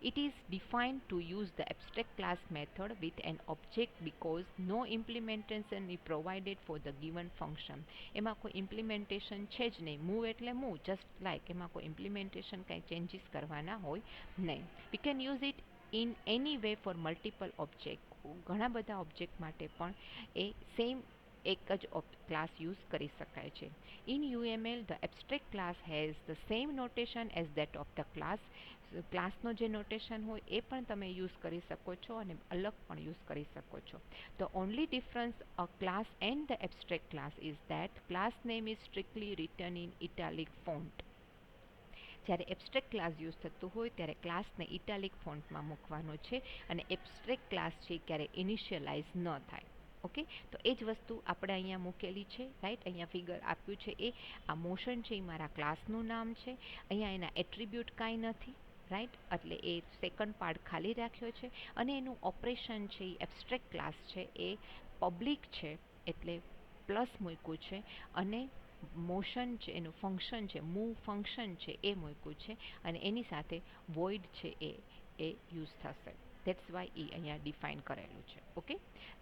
it is defined to use the abstract class method with an object because no implementation is provided for the given function. એમાં કોઈ ઇમ્પ્લિમેન્ટેશન છે જ નહીં. મૂવ એટલે મૂવ, જસ્ટ લાઈક, એમાં કોઈ ઇમ્પ્લિમેન્ટેશન કાંઈ ચેન્જીસ કરવાના હોય નહીં. We can use it in any way for multiple object. ઘણા બધા ઓબ્જેક્ટ માટે પણ એ સેમ એક જ ક્લાસ યુઝ કરી શકાય છે. In UML the abstract class has the same notation as that of the class. ક્લાસનો જે નોટેશન હોય એ પણ તમે યુઝ કરી શકો છો અને અલગ પણ યુઝ કરી શકો છો. The only difference a class and the abstract class is that class name is strictly return in italic font. જ્યારે એબ્સ્ટ્રેક્ટ ક્લાસ યુઝ થતું હોય ત્યારે ક્લાસને ઇટાલિક ફોન્ટમાં મૂકવાનો છે અને એબ્સ્ટ્રેક્ટ ક્લાસ છે ક્યારે ઇનિશિયલાઇઝ ન થાય. ઓકે, તો એ જ વસ્તુ આપણે અહીંયા મૂકેલી છે, રાઈટ. અહીંયા ફિગર આપ્યું છે એ આ મોશન છે એ મારા ક્લાસનું નામ છે. અહીંયા એના એટ્રીબ્યુટ કાંઈ નથી, રાઈટ, એટલે એ સેકન્ડ પાર્ટ ખાલી રાખ્યો છે અને એનું ઓપરેશન છે એ એબ્સ્ટ્રેક્ટ ક્લાસ છે એ પબ્લિક છે એટલે પ્લસ મૂક્યું છે અને મોશન છે એનું ફંક્શન છે, મૂવ ફંક્શન છે એ મૂક્યું છે અને એની સાથે વોઇડ છે એ યુઝ થશે. ધેટ્સ વાય એ અહીંયા ડિફાઇન કરેલું છે. ઓકે,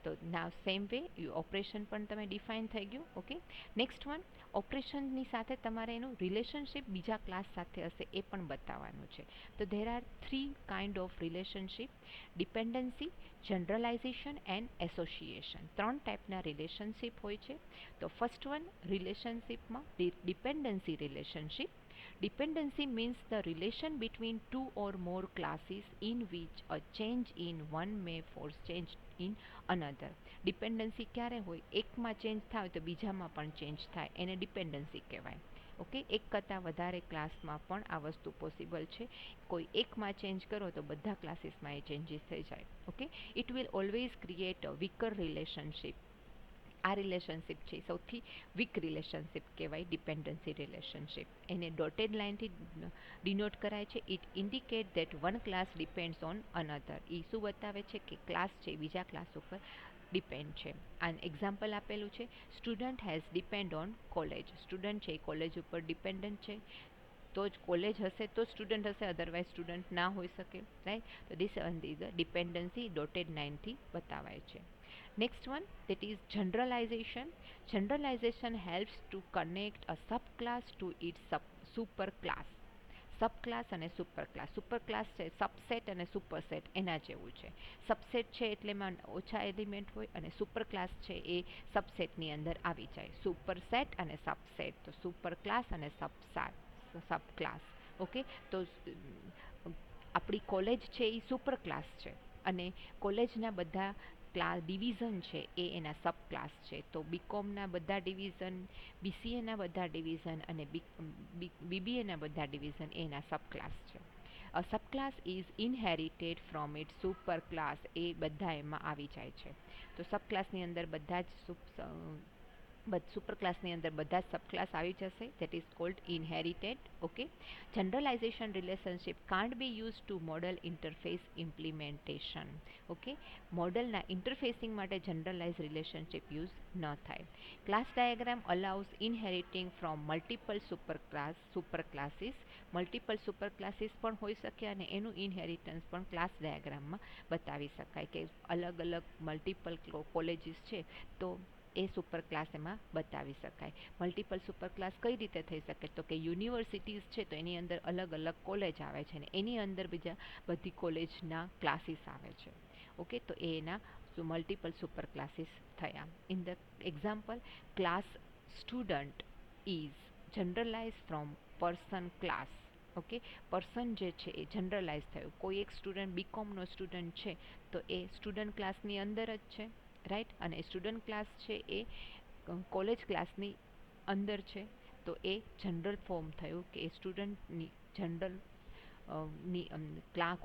તો નાવ સેમ વે ઓપરેશન પણ તમે ડિફાઇન થઈ ગયું. ઓકે, નેક્સ્ટ વન, ઓપરેશનની સાથે તમારે એનું રિલેશનશિપ બીજા ક્લાસ સાથે હશે એ પણ બતાવવાનું છે. તો there are 3 kind of relationship: dependency, generalization and association. 3 ટાઈપના રિલેશનશિપ હોય છે. તો ફર્સ્ટ વન રિલેશનશિપમાં dependency relationship. Dependency means the relation between two or more classes in which a change in one may force change in another. Dependency ક્યારે હોય? એકમાં change થાય તો બીજામાં પણ ચેન્જ થાય, એને ડિપેન્ડન્સી કહેવાય. ઓકે, એક કરતાં વધારે ક્લાસમાં પણ આ વસ્તુ પોસિબલ છે. કોઈ એકમાં ચેન્જ કરો તો બધા ક્લાસીસમાં એ ચેન્જીસ થઈ જાય. Okay, it will always create a weaker relationship. આ રિલેશનશિપ છે સૌથી વીક રિલેશનશિપ કહેવાય, ડિપેન્ડન્સી રિલેશનશિપ. એને ડોટેડ લાઇનથી ડિનોટ કરાય છે. It indicate that one class depends on another. એ શું બતાવે છે કે ક્લાસ છે બીજા ક્લાસ ઉપર ડિપેન્ડ છે. આ એક્ઝામ્પલ આપેલું છે, student has depend on college. Student છે એ કોલેજ ઉપર ડિપેન્ડન્ટ છે, તો જ કોલેજ હશે તો સ્ટુડન્ટ હશે, અધરવાઇઝ સ્ટુડન્ટ ના હોઈ શકે, રાઈટ. તો ધીસ ઇઝ ડિપેન્ડન્સી ડોટેડ લાઇનથી બતાવાય છે. Next one, that is generalization. Generalization helps to connect a subclass to its superclass. Subclass અને સુપરક્લાસ. સુપરક્લાસ છે સબસેટ અને સુપરસેટ એના જેવું છે. સબસેટ છે એટલે એમાં ઓછા એલિમેન્ટ હોય અને સુપરક્લાસ છે એ સબસેટની અંદર આવી જાય. સુપરસેટ અને સબસેટ, તો સુપરક્લાસ અને સબક્લાસ. ઓકે, તો આપણી કોલેજ છે એ સુપરક્લાસ છે અને કોલેજના બધા ડિવિઝન છે એ એના સબક્લાસ છે. તો બીકોમના બધા ડિવિઝન, બીસીએના બધા ડિવિઝન અને બીબીએના બધા ડિવિઝન એના સબક્લાસ છે. A subclass is inherited from it super class, એ બધા એમાં આવી જાય છે. તો સબક્લાસની અંદર બધા જ સુપર ક્લાસની અંદર બધા જ સબક્લાસ આવી જશે. That is called inherited. Okay. Generalization relationship can't be use to model interface implementation. Okay. મોડલના ઇન્ટરફેસિંગ માટે જનરલાઇઝ રિલેશનશિપ યુઝ ન થાય. Class diagram allows inheriting from multiple super classes. Multiple super classes પણ હોઈ શકે અને એનું ઇનહેરિટન્સ પણ ક્લાસ ડાયાગ્રામમાં બતાવી શકાય કે અલગ અલગ મલ્ટિપલ કોલેજીસ છે તો એ સુપર ક્લાસ એમાં બતાવી શકાય. મલ્ટિપલ સુપર ક્લાસ કઈ રીતે થઈ શકે? તો કે યુનિવર્સિટીઝ છે તો એની અંદર અલગ અલગ કોલેજ આવે છે ને એની અંદર બીજા બધી કોલેજના ક્લાસીસ આવે છે. ઓકે. તો એના મલ્ટિપલ સુપર ક્લાસીસ થયા. In the example, class student is generalise from person class. Okay. Person જે છે એ જનરલાઇઝ થયું. કોઈ એક સ્ટુડન્ટ બીકોમનો સ્ટુડન્ટ છે તો એ સ્ટુડન્ટ ક્લાસની અંદર જ છે, રાઈટ. અને સ્ટુડન્ટ ક્લાસ છે એ કોલેજ ક્લાસની અંદર છે તો એ જનરલ ફોર્મ થયું કે એ સ્ટુડન્ટની જનરલ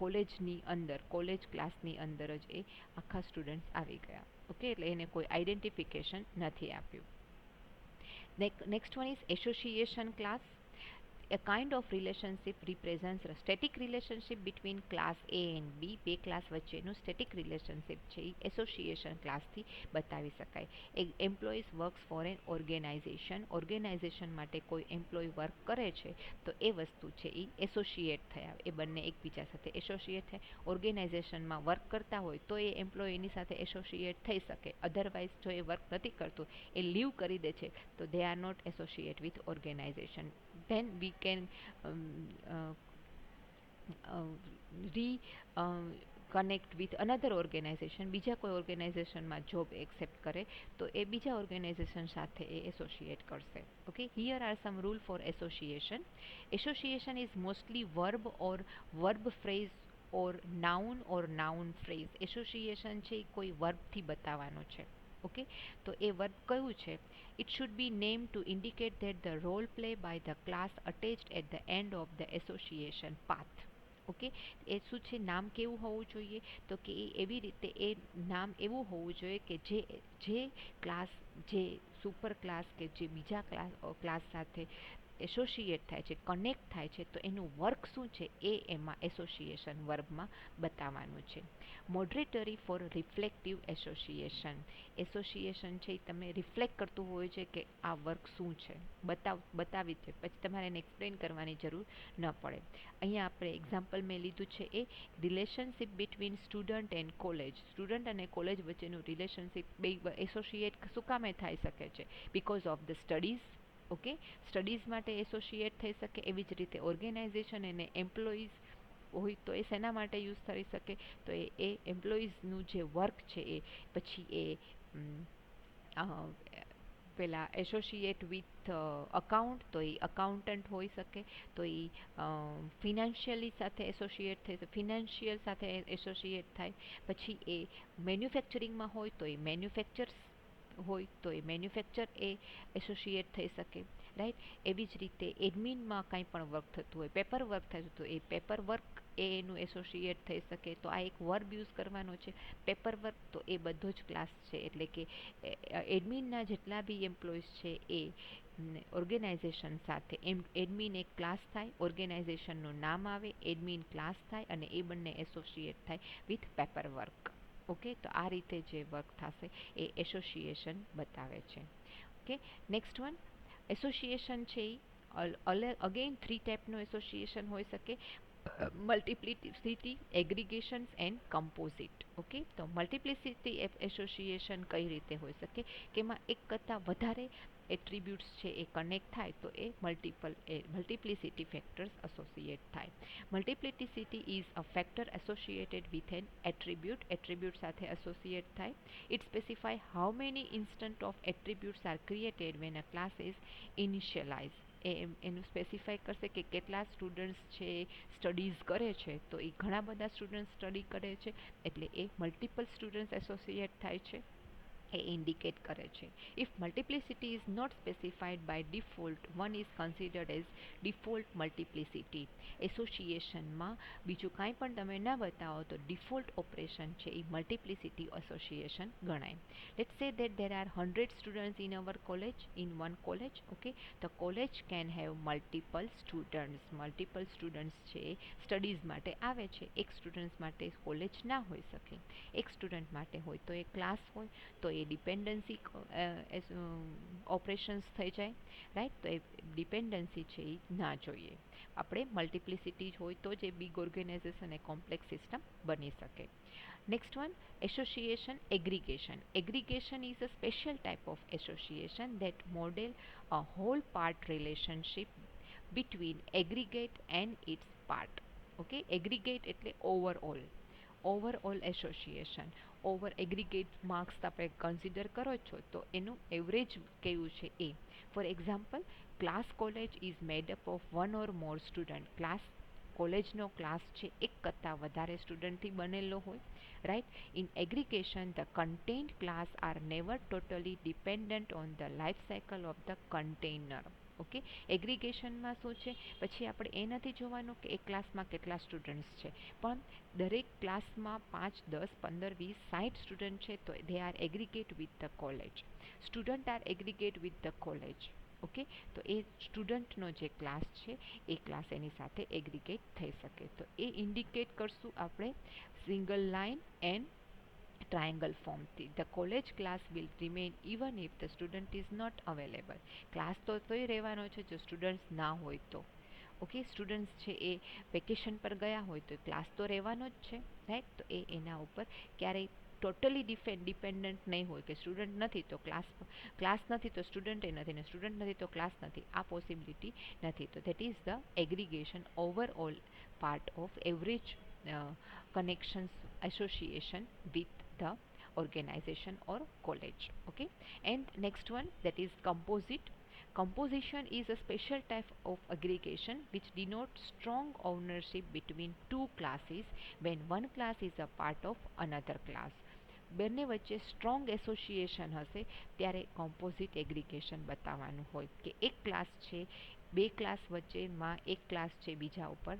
કોલેજની અંદર, કોલેજ ક્લાસની અંદર જ એ આખા સ્ટુડન્ટ્સ આવી ગયા. ઓકે. એટલે એને કોઈ આઈડેન્ટિફિકેશન નથી આપ્યું. Next one is association class. A kind of relationship represents a static relationship between class A and B. બે ક્લાસ વચ્ચેનું સ્ટેટિક રિલેશનશિપ છે એ એસોસિએશન ક્લાસથી બતાવી શકાય. Employees works for an organization. Organization માટે કોઈ એમ્પ્લોય વર્ક કરે છે તો એ વસ્તુ છે એ એસોસિએટ થયા. એ બંને એકબીજા સાથે એસોસિએટ થાય. ઓર્ગેનાઇઝેશનમાં વર્ક કરતા હોય તો એ એમ્પ્લોય એની સાથે એસોસિએટ થઈ શકે. અધરવાઇઝ જો એ વર્ક નથી કરતું, એ લીવ કરી દે છે તો they are not associated with organization. Then we can connect with another organization. બીજા કોઈ ઓર્ગેનાઇઝેશનમાં જોબ એક્સેપ્ટ કરે તો એ બીજા ઓર્ગેનાઇઝેશન સાથે એ એસોસિએટ કરશે. Okay. Here are some rule for association. Association is mostly verb or verb phrase or noun phrase. Association છે એ કોઈ વર્બથી બતાવવાનો છે. ઓકે. તો એ વર્બ કયું છે? It should be named to indicate that the role play by the class attached at the end of the association path. Okay. એ શું છે? નામ કેવું હોવું જોઈએ? તો કે એવી રીતે એ નામ એવું હોવું જોઈએ કે જે ક્લાસ, જે સુપર ક્લાસ કે જે બીજા ક્લાસ સાથે એસોસિએટ થાય છે, કનેક્ટ થાય છે, તો એનું વર્ક શું છે એ એમાં એસોસિએશન વર્બમાં બતાવવાનું છે. મોડરેટરી ફોર રિફ્લેક્ટિવ એસોસિએશન. એસોસિએશન છે એ તમે રિફ્લેક્ટ કરતું હોય છે કે આ વર્ક શું છે, બતાવી છે, પછી તમારે એને એક્સપ્લેન કરવાની જરૂર ન પડે. અહીંયા આપણે એક્ઝામ્પલ મેં લીધું છે એ relationship between student and college. Student અને કોલેજ વચ્ચેનું રિલેશનશિપ બે એસોસિએટ શું કામે થઈ શકે છે? Because of the studies. Okay. Studies માટે એસોસિએટ થઈ શકે. એવી જ રીતે ઓર્ગેનાઇઝેશન અને એમ્પ્લોઈઝ હોય તો એ શેના માટે યુઝ થઈ શકે? તો એ એમ્પ્લોઈઝનું જે વર્ક છે એ પછી એ પેલા એસોસિએટ વિથ અકાઉન્ટ તો એ અકાઉન્ટન્ટ હોઈ શકે. તો એ ફિનાન્શિયલી સાથે એસોસિએટ થઈ, ફિનાન્શિયલ સાથે એસોસિએટ થાય. પછી એ મેન્યુફેક્ચરિંગમાં હોય તો એ મેન્યુફેક્ચર્સ હોય તો એ મેન્યુફેક્ચર એ એસોસિએટ થઈ શકે, રાઈટ. એવી જ રીતે એડમિનમાં કાંઈ પણ વર્ક થતું હોય, પેપર વર્ક થતું તો એ પેપર વર્ક એ એનું એસોસિએટ થઈ શકે. તો આ એક વર્બ યુઝ કરવાનો છે, પેપર વર્ક. તો એ બધો જ ક્લાસ છે. એટલે કે એડમિનના જેટલા બી એમ્પ્લોઈઝ છે એ ઓર્ગેનાઇઝેશન સાથે એડમિન એક ક્લાસ થાય, ઓર્ગેનાઇઝેશનનું નામ આવે, એડમિન ક્લાસ થાય અને એ બંને એસોસિએટ થાય વિથ પેપર વર્ક. ઓકે. તો આ રીતે જે વર્ક થશે એ એસોસિએશન બતાવે છે. ઓકે. નેક્સ્ટ વન, એસોસિએશન છે એ અગેન 3 ટાઈપનું એસોસિએશન હોઈ શકે. Multiplicity, aggregation and composite. Okay. તો મલ્ટિપ્લિસિટી એસોસિએશન કઈ રીતે હોઈ શકે કે એમાં એક કરતાં વધારે એટ્રીબ્યુટ્સ છે એ કનેક્ટ થાય તો એ મલ્ટિપ્લિસિટી ફેક્ટર્સ એસોસિએટ થાય. Multiplicity is a factor associated with an attribute. Attribute સાથે એસોસિએટ થાય. It specify how many instant of attributes are created when a class is initialize. એનું સ્પેસિફાય કરશે કે કેટલા સ્ટુડન્ટ્સ છે સ્ટડીઝ કરે છે. તો એ ઘણા બધા સ્ટુડન્ટ સ્ટડી કરે છે એટલે એ મલ્ટિપલ સ્ટુડન્ટ્સ એસોસિએટ થાય છે. એ ઇન્ડિકેટ કરે છે. If multiplicity is not specified by default, one is considered as default multiplicity. એસોસિએશનમાં બીજું કાંઈ પણ તમે ના બતાવો તો ડિફોલ્ટ ઓપરેશન છે એ મલ્ટિપ્લિસિટી એસોસિએશન ગણાય. લેટ્સ સે that there are 100 students in our college, in one college. Okay, the college can have multiple students. Multiple students છે સ્ટડીઝ માટે આવે છે. એક સ્ટુડન્ટ્સ માટે કોલેજ ના હોઈ શકે, એક સ્ટુડન્ટ માટે હોય તો એ ક્લાસ હોય, તો એ ડિપેન્ડન્સી ઓપરેશન્સ થઈ જાય, રાઈટ. તો એ ડિપેન્ડન્સી છે એ ના જોઈએ. આપણે મલ્ટિપ્લિસિટી હોય તો જ એ બિગ ઓર્ગેનાઇઝેશન એ કોમ્પ્લેક્સ સિસ્ટમ બની શકે. Next one, association aggregation. Aggregation is a special type of association that model a whole part relationship between aggregate and its part. Okay, aggregate એટલે overall association. Over aggregate marks આપણે consider કરો છો તો એનું average કેવું છે એ. For example, class college is made up of one or more student. કોલેજનો ક્લાસ છે એક કરતાં વધારે સ્ટુડન્ટથી બનેલો હોય, right. In aggregation the content class are never totally dependent on the life cycle of the container. Okay, એગ્રીગેશનમાં શું છે, પછી આપણે એ નથી જોવાનું કે એક ક્લાસમાં કેટલા સ્ટુડન્ટ્સ છે, પણ દરેક ક્લાસમાં 5, 10, 15, 20, 60 સ્ટુડન્ટ છે તો they are aggregate with the college. Student are aggregate with the college. Okay, તો એ સ્ટુડન્ટનો જે ક્લાસ છે એ ક્લાસ એની સાથે એગ્રીગેટ થઈ શકે. તો એ ઇન્ડિકેટ કરશું આપણે સિંગલ લાઇન એન્ડ triangle ફોર્મથી. The college class will remain even if the student is not available. Class તોય રહેવાનો છે જો સ્ટુડન્ટ્સ ના હોય તો. ઓકે, સ્ટુડન્ટ્સ છે એ વેકેશન પર ગયા હોય તો ક્લાસ તો રહેવાનો જ છે, રાઈટ. તો એ એના ઉપર ક્યારેય ટોટલી ડિપેન્ડન્ટ નહીં હોય કે સ્ટુડન્ટ નથી તો ક્લાસ નથી તો સ્ટુડન્ટ નથી, ને સ્ટુડન્ટ નથી તો ક્લાસ નથી. આ પોસિબિલિટી નથી. તો that is the aggregation overall part of average connections association with the organization or college. Okay, and next one, that is composite. Composition is a special type of aggregation which denotes strong ownership between two classes when one class is a part of another class. બંને વચ્ચે strong association હશે ત્યારે composite aggregation બતાવવાનું હોય કે એક class છે, બે ક્લાસ વચ્ચેમાં એક ક્લાસ છે બીજા ઉપર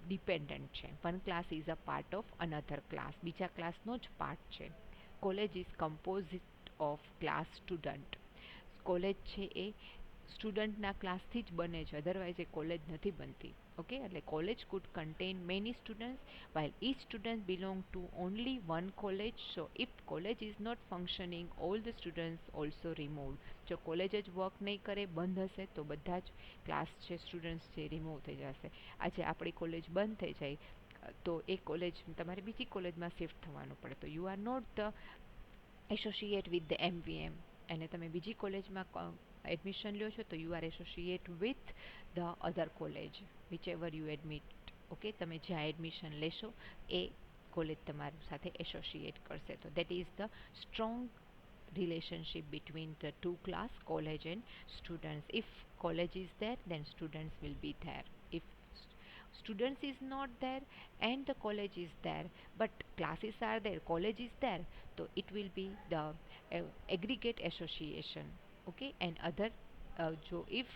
ડિપેન્ડન્ટ છે. One class is a part of another class, બીજા ક્લાસનો જ પાર્ટ છે. College is composite of class student. College છે એ સ્ટુડન્ટના ક્લાસથી જ બને છે, અધરવાઇઝ એ કોલેજ નથી બનતી. ઓકે, એટલે college could contain many students while each student belong to only one college. So if college is not functioning, all the students also removed. જો college જ work નહીં કરે, બંધ હશે તો બધા જ ક્લાસ છે સ્ટુડન્ટ્સ છે રિમૂવ થઈ જશે. આજે આપણી કોલેજ બંધ થઈ જાય તો એ કોલેજ તમારે બીજી કોલેજમાં શિફ્ટ થવાનું પડે તો you are not the associate with the MVM. અને તમે બીજી કોલેજમાં એડમિશન લ્યો છો તો you are associate with the other college whichever you admit. Okay, તમે જ્યાં એડમિશન લેશો એ કોલેજ તમારી સાથે એસોસિએટ કરશે. તો that is the strong relationship between the two class, college and students. If college is there, then students will be there. If students is not there and the college is there but classes are there, college is there, so it will be the aggregate association. Okay, and other so if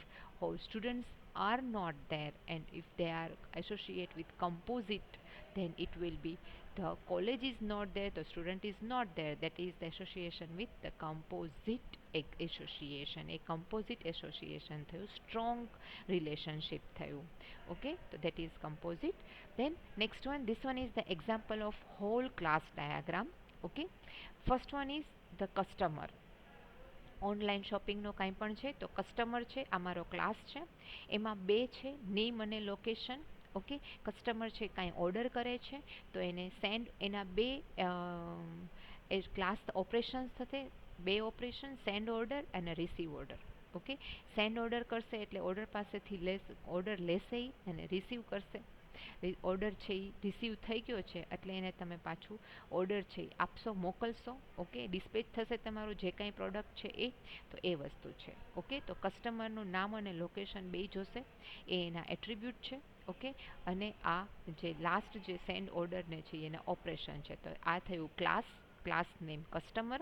students are not there and if they are associate with composite, then it will be the college is not there, the student is not there, that is the association with the composite association. A composite association થયું, strong relationship થયું. Okay, so that is composite. Then next one, this one is the example of whole class diagram. Okay, first one is the customer. Online શોપિંગનો કાંઈ પણ છે તો customer છે, આ મારો ક્લાસ છે, એમાં બે છે, નેમ અને લોકેશન. ઓકે, કસ્ટમર છે કાંઈ ઓર્ડર કરે છે તો એને સેન્ડ, એના બે ક્લાસ ઓપરેશન્સ થશે, બે ઓપરેશન, સેન્ડ ઓર્ડર અને receive order. Okay, send order કરશે એટલે ઓર્ડર પાસેથી ઓર્ડર લેશે અને રિસીવ કરશે. ઓર્ડર છે એ રિસીવ થઈ ગયો છે એટલે એને તમે પાછું ઓર્ડર છે એ આપશો, મોકલશો. ઓકે, ડિસ્પેચ થશે તમારું જે કાંઈ પ્રોડક્ટ છે એ, તો એ વસ્તુ છે. ઓકે, તો કસ્ટમરનું નામ અને લોકેશન બે જોશે, એ એના એટ્રીબ્યુટ છે. ઓકે, અને આ જે લાસ્ટ જે સેન્ડ ઓર્ડરને છે એના ઓપરેશન છે. તો આ થયું class, class name customer,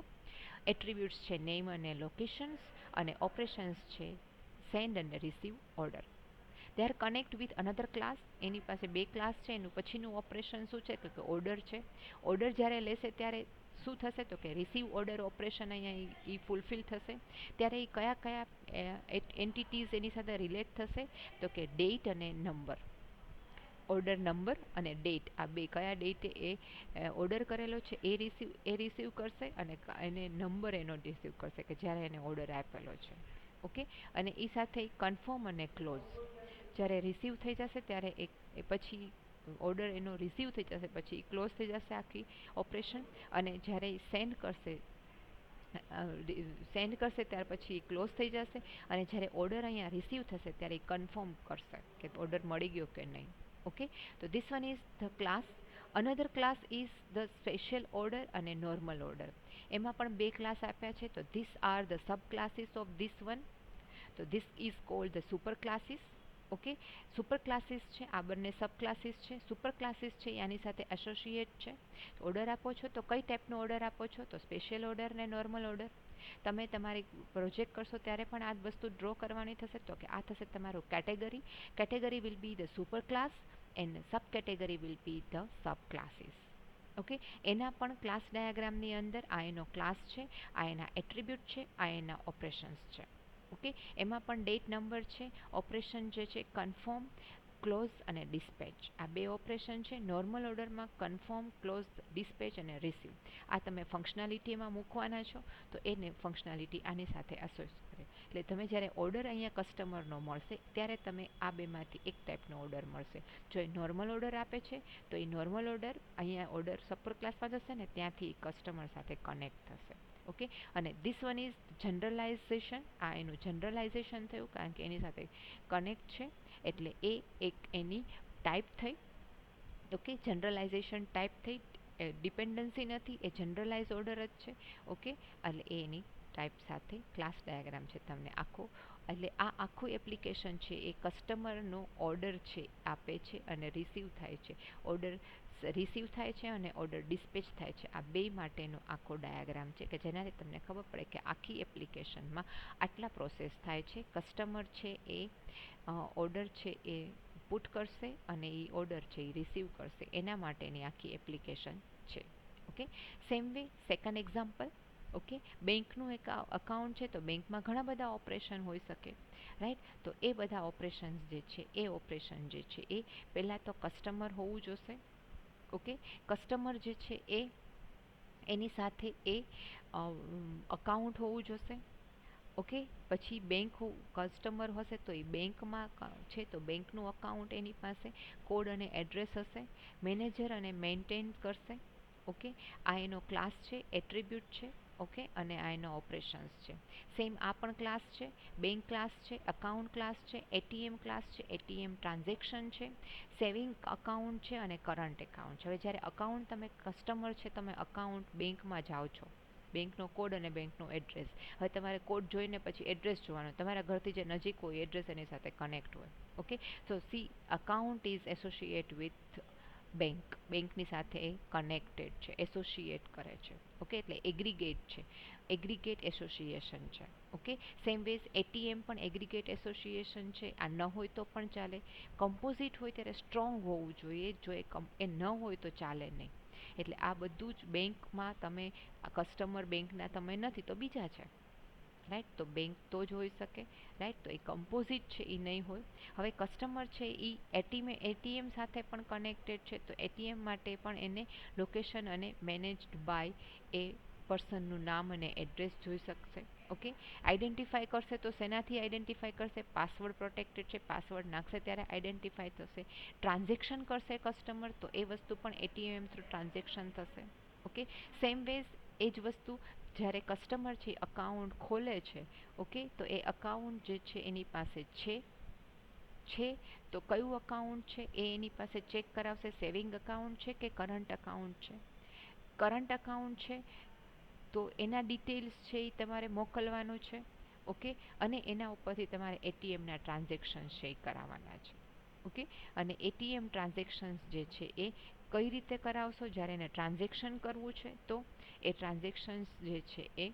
attributes છે નેમ અને લોકેશન્સ, અને ઓપરેશન્સ છે સેન્ડ અને receive order. They are connect with another class. એની પાસે બે ક્લાસ છે. એનું પછીનું ઓપરેશન શું છે કે ઓર્ડર છે. ઓર્ડર જ્યારે લેશે ત્યારે શું થશે તો કે રિસીવ ઓર્ડર ઓપરેશન અહીંયા એ ફૂલફિલ થશે. ત્યારે એ કયા કયા એન્ટિટીઝ એની સાથે રિલેટ થશે તો કે ડેટ અને નંબર. ઓર્ડર નંબર અને ડેટ, આ બે કયા ડેટે એ ઓર્ડર કરેલો છે એ રિસીવ કરશે, અને એને નંબર એનો રિસીવ કરશે કે જ્યારે એને ઓર્ડર આપેલો છે. ઓકે, અને એ સાથે કન્ફર્મ અને ક્લોઝ. જ્યારે રિસીવ થઈ જશે ત્યારે એ પછી ઓર્ડર એનો રિસીવ થઈ જશે પછી ક્લોઝ થઈ જશે આખી ઓપરેશન. અને જ્યારે સેન્ડ કરશે ત્યાર પછી ક્લોઝ થઈ જશે. અને જ્યારે ઓર્ડર અહીંયા રિસીવ થશે ત્યારે કન્ફર્મ કરશે કે ઓર્ડર મળી ગયો કે નહીં. ઓકે, તો this one is the class. Another class is the special order અને નોર્મલ ઓર્ડર. એમાં પણ બે ક્લાસ આપ્યા છે. તો this are the sub classes of this one. તો this is called the super classes. Okay, super classes છે આ બંને સબ ક્લાસીસ છે. સુપર ક્લાસીસ છે આની સાથે એસોસિએટ છે. ઓર્ડર આપો છો તો કઈ ટાઈપનો ઓર્ડર આપો છો તો સ્પેશિયલ ઓર્ડર ને નોર્મલ ઓર્ડર. તમે તમારી પ્રોજેક્ટ કરશો ત્યારે પણ આ વસ્તુ ડ્રો કરવાની થશે. તો કે આ થશે તમારું category. Category will be the super class and sub category will be the sub classes. Okay, એના પણ ક્લાસ ડાયાગ્રામની અંદર આ એનો ક્લાસ છે, આ એના એટ્રીબ્યુટ છે, આ એના ઓપરેશન્સ છે. ઓકે, એમાં પણ ડેટ નંબર છે. ઓપરેશન જે છે કન્ફર્મ, ક્લોઝ અને ડિસ્પેચ, આ બે ઓપરેશન છે. નોર્મલ ઓર્ડરમાં કન્ફર્મ, ક્લોઝ, ડિસ્પેચ અને રિસીવ આ તમે ફંક્શનાલિટીમાં મૂકવાના છો. તો એને ફંક્શનાલિટી આની સાથે એસોસિએટ કરે. એટલે તમે જ્યારે ઓર્ડર અહીંયા કસ્ટમરનો મળશે ત્યારે તમે આ બેમાંથી એક ટાઈપનો ઓર્ડર મળશે. જો એ નોર્મલ ઓર્ડર આપે છે તો એ નોર્મલ ઓર્ડર અહીંયા ઓર્ડર સપર ક્લાસમાં જશે ને ત્યાંથી કસ્ટમર સાથે કનેક્ટ થશે. ઓકે, અને ધીસ વન ઇઝ જનરલાઇઝેશન. આ એનું જનરલાઇઝેશન થયું કારણ કે એની સાથે કનેક્ટ છે એટલે એ એક એની ટાઈપ થઈ. ઓકે, જનરલાઇઝેશન ટાઈપ થઈ, ડિપેન્ડન્સી નથી, એ જનરલાઇઝ ઓર્ડર જ છે. ઓકે, એટલે એ એની ટાઈપ સાથે ક્લાસ ડાયાગ્રામ છે તમને આખો. એટલે આ આખું એપ્લિકેશન છે એ કસ્ટમરનો ઓર્ડર છે આપે છે અને રિસીવ થાય છે. ઓર્ડર રિસીવ થાય છે અને ઓર્ડર ડિસ્પેચ થાય છે. આ બે માટેનો આખો ડાયાગ્રામ છે કે જેનાથી તમને ખબર પડે કે આખી એપ્લિકેશનમાં આટલા પ્રોસેસ થાય છે. કસ્ટમર છે એ ઓર્ડર છે એ પુટ કરશે અને એ ઓર્ડર છે એ રિસીવ કરશે. એના માટેની આખી એપ્લિકેશન છે. Okay, same way second example. Okay, બેંકનું એક અકાઉન્ટ છે તો બેંકમાં ઘણા બધા ઓપરેશન હોઈ શકે. રાઈટ, તો એ બધા ઓપરેશન્સ જે છે એ ઓપરેશન જે છે એ પહેલાં તો કસ્ટમર હોવું જોશે. ઓકે, કસ્ટમર જે છે એ એની સાથે એ અકાઉન્ટ હોવું જોશે. ઓકે, પછી બેંક કસ્ટમર હશે તો એ બેંકમાં છે તો બેંકનું અકાઉન્ટ એની પાસે, કોડ અને એડ્રેસ હશે. મેનેજર અને મેન્ટેન કરશે. ઓકે, આ એનો ક્લાસ છે, એટ્રીબ્યુટ છે. ઓકે, અને આ એનો ઓપરેશન્સ છે. સેમ આ પણ ક્લાસ છે, બેંક ક્લાસ છે, અકાઉન્ટ ક્લાસ છે, એટીએમ ક્લાસ છે, એટીએમ ટ્રાન્ઝેક્શન છે, સેવિંગ અકાઉન્ટ છે અને કરંટ એકાઉન્ટ છે. હવે જ્યારે અકાઉન્ટ તમે કસ્ટમર છે તમે અકાઉન્ટ બેંકમાં જાઓ છો, બેંકનો કોડ અને બેંકનો એડ્રેસ. હવે તમારે કોડ જોઈને પછી એડ્રેસ જોવાનું, તમારા ઘરથી જે નજીક હોય એડ્રેસ એની સાથે કનેક્ટ હોય. Okay, so C account is associate with bank. બેંકની સાથે એ કનેક્ટેડ છે, એસોસિએટ કરે છે. ઓકે, એટલે એગ્રીગેટ છે, એગ્રીગેટ એસોસિએશન છે. ઓકે, સેમ વેઝ એટીએમ પણ એગ્રીગેટ એસોસિએશન છે. આ ન હોય તો પણ ચાલે. કમ્પોઝિટ હોય ત્યારે સ્ટ્રોંગ હોવું જોઈએ, જો એ ન હોય તો ચાલે નહીં. એટલે આ બધું જ બેંકમાં તમે કસ્ટમર બેંકના તમે નથી તો બીજા છે. રાઈટ, તો બેંક તો જ હોઈ શકે. રાઈટ, તો એ કમ્પોઝિટ છે એ નહીં હોય. હવે કસ્ટમર છે એ એટીએમ સાથે પણ કનેક્ટેડ છે તો એટીએમ માટે પણ એને લોકેશન અને મેનેજ્ડ બાય એ પર્સનનું નામ અને એડ્રેસ જોઈ શકશે. ઓકે, આઈડેન્ટિફાઈ કરશે તો શેનાથી આઈડેન્ટિફાઈ કરશે? પાસવર્ડ પ્રોટેક્ટેડ છે, પાસવર્ડ નાખશે ત્યારે આઈડેન્ટિફાઈ થશે. ટ્રાન્ઝેક્શન કરશે કસ્ટમર તો એ વસ્તુ પણ એટીએમ થ્રુ ટ્રાન્ઝેક્શન થશે. ઓકે, સેમ વેઝ એ જ વસ્તુ જ્યારે કસ્ટમર છે અકાઉન્ટ ખોલે છે. ઓકે, તો એ અકાઉન્ટ જે છે એની પાસે છે તો કયું અકાઉન્ટ છે એ એની પાસે ચેક કરાવશે. સેવિંગ અકાઉન્ટ છે કે કરંટ અકાઉન્ટ છે? કરંટ અકાઉન્ટ છે તો એના ડિટેલ્સ છે એ તમારે મોકલવાનું છે. ઓકે, અને એના ઉપરથી તમારે એટીએમના ટ્રાન્ઝેક્શન્સ છે એ કરાવવાના છે. ઓકે, અને એટીએમ ટ્રાન્ઝેક્શન્સ જે છે એ કઈ રીતે કરાવશો? જ્યારે એને ટ્રાન્ઝેક્શન કરવું છે તો એ ટ્રાન્ઝેક્શન્સ જે છે એ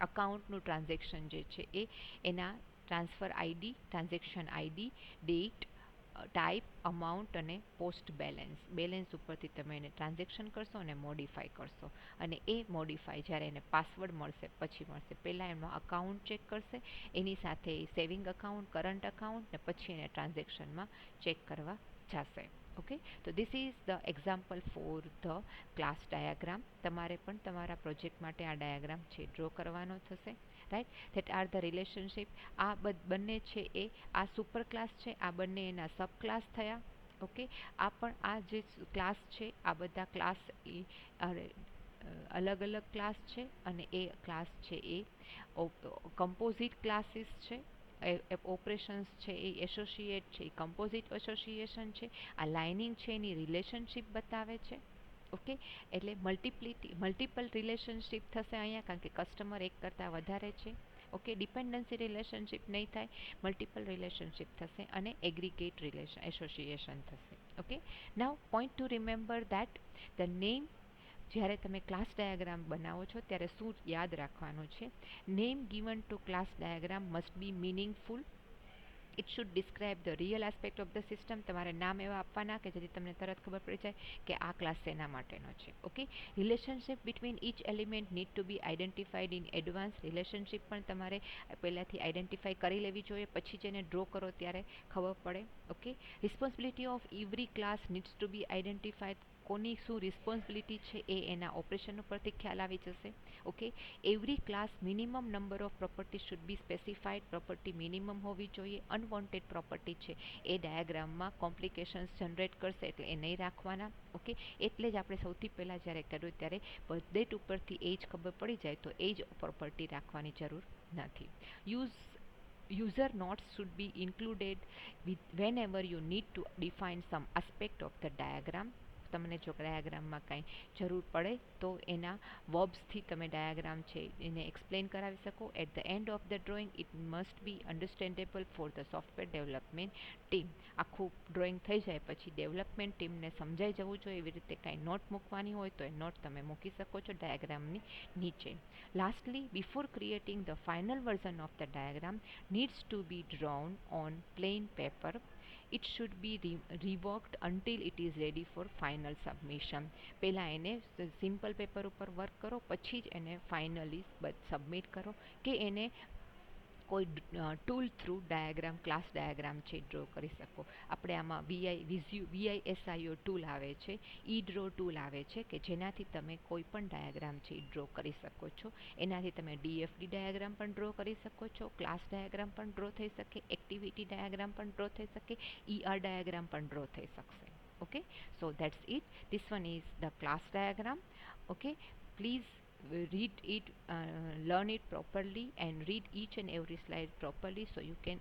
અકાઉન્ટનું ટ્રાન્ઝેક્શન જે છે એ એના transfer ID, transaction ID, date, type, amount અને પોસ્ટ બેલેન્સ ઉપરથી તમે એને ટ્રાન્ઝેક્શન કરશો અને મોડિફાઈ કરશો. અને એ મોડિફાઈ જ્યારે એને પાસવર્ડ મળશે પછી મળશે. પહેલાં એમાં અકાઉન્ટ ચેક કરશે, એની સાથે સેવિંગ અકાઉન્ટ, કરંટ અકાઉન્ટ, ને પછી એને ટ્રાન્ઝેક્શનમાં ચેક કરવા જશે. ઓકે, તો this is the example for the class diagram. તમારે પણ તમારા પ્રોજેક્ટ માટે આ ડાયાગ્રામ છે ડ્રો કરવાનો થશે. Right, that are the relationship. આ બંને છે એ આ સુપર ક્લાસ છે, આ બંને એના સબ ક્લાસ થયા. ઓકે, આ પણ આ જે ક્લાસ છે આ બધા ક્લાસ એ અલગ અલગ ક્લાસ છે અને એ ક્લાસ છે એ કમ્પોઝિટ ક્લાસીસ છે. ઓપરેશન્સ છે એ એસોસિએટ છે, કમ્પોઝિટ એસોસિએશન છે. આ લાઇનિંગ છે એની રિલેશનશિપ બતાવે છે. ઓકે, એટલે મલ્ટિપલ રિલેશનશિપ થશે અહીંયા, કારણ કે કસ્ટમર એક કરતાં વધારે છે. ઓકે, ડિપેન્ડન્સી રિલેશનશિપ નહીં થાય, મલ્ટિપલ રિલેશનશિપ થશે અને એગ્રીગેટ એસોસિએશન થશે. Okay, now point two remember that the name. જ્યારે તમે ક્લાસ ડાયાગ્રામ બનાવો છો ત્યારે શું યાદ રાખવાનું છે? Name given to class diagram must be meaningful. It should describe the real aspect of the system. તમારે નામ એવા આપવાના કે જેથી તમને તરત ખબર પડી જાય કે આ ક્લાસ શેના માટેનો છે. Okay, relationship between each element need to be identified in advance. Relationship પણ તમારે પહેલાંથી આઈડેન્ટિફાઈ કરી લેવી જોઈએ, પછી જ એને ડ્રો કરો ત્યારે ખબર પડે. Okay, responsibility of every class needs to be identified. કોની શું રિસ્પોન્સિબિલિટી છે એ એના ઓપરેશન ઉપરથી ખ્યાલ આવી જશે. Okay, every class minimum number of property should be specified. Property minimum હોવી જોઈએ. અનવોન્ટેડ પ્રોપર્ટી છે એ ડાયાગ્રામમાં કોમ્પ્લિકેશન્સ જનરેટ કરશે એટલે એ નહીં રાખવાના. ઓકે, એટલે જ આપણે સૌથી પહેલાં જ્યારે કર્યું ત્યારે બર્થડેટ ઉપરથી એજ ખબર પડી જાય તો એજ પ્રોપર્ટી રાખવાની જરૂર નથી. User notes should be included whenever you need to define some aspect of the diagram. તમને જો ડાયાગ્રામમાં કાંઈ જરૂર પડે તો એના વર્બ્સથી તમે ડાયાગ્રામ છે એને એક્સપ્લેન કરાવી શકો. At the end of the drawing it must be understandable for the software development team. આખું ડ્રોઈંગ થઈ જાય પછી ડેવલપમેન્ટ ટીમને સમજાઈ જવું જોઈએ. એવી રીતે કાંઈ નોટ મૂકવાની હોય તો એ નોટ તમે મૂકી શકો છો ડાયાગ્રામની નીચે. Lastly, before creating the final version of the diagram needs to be drawn on plain paper. It should be reworked until it is ready for final submission. પહેલાં એને સિમ્પલ પેપર ઉપર વર્ક કરો, પછી જ એને ફાઇનલી સબમિટ કરો કે એને કોઈ tool through diagram, class diagram છે ડ્રો કરી શકો. આપણે આમાં VISIO ટૂલ આવે છે, ઈ ડ્રો ટૂલ આવે છે કે જેનાથી તમે કોઈ પણ ડાયાગ્રામ છે ડ્રો કરી શકો છો. એનાથી તમે DFD ડાયાગ્રામ પણ ડ્રો કરી શકો છો, ક્લાસ ડાયાગ્રામ પણ ડ્રો થઈ શકે, એક્ટિવિટી ડાયાગ્રામ પણ ડ્રો થઈ શકે, ડાયાગ્રામ પણ ડ્રો થઈ શકશે. Okay, so that's it. This one is the class diagram. Okay, please read it, learn it properly and read each and every slide properly so you can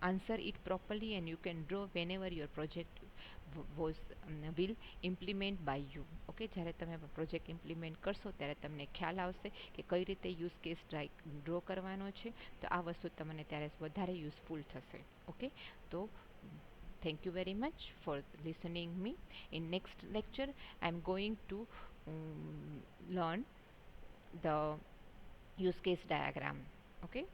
answer it properly and you can draw whenever your project will implement by you. Okay, જ્યારે તમે project implement કરશો ત્યારે તમને ખ્યાલ આવશે કે કઈ રીતે યુઝ કેસ ડ્રો કરવાનો છે. તો આ વસ્તુ તમને ત્યારે વધારે યુઝફુલ થશે. ઓકે, તો thank you very much for listening me. In next lecture I am going to learn the use case diagram. Okay.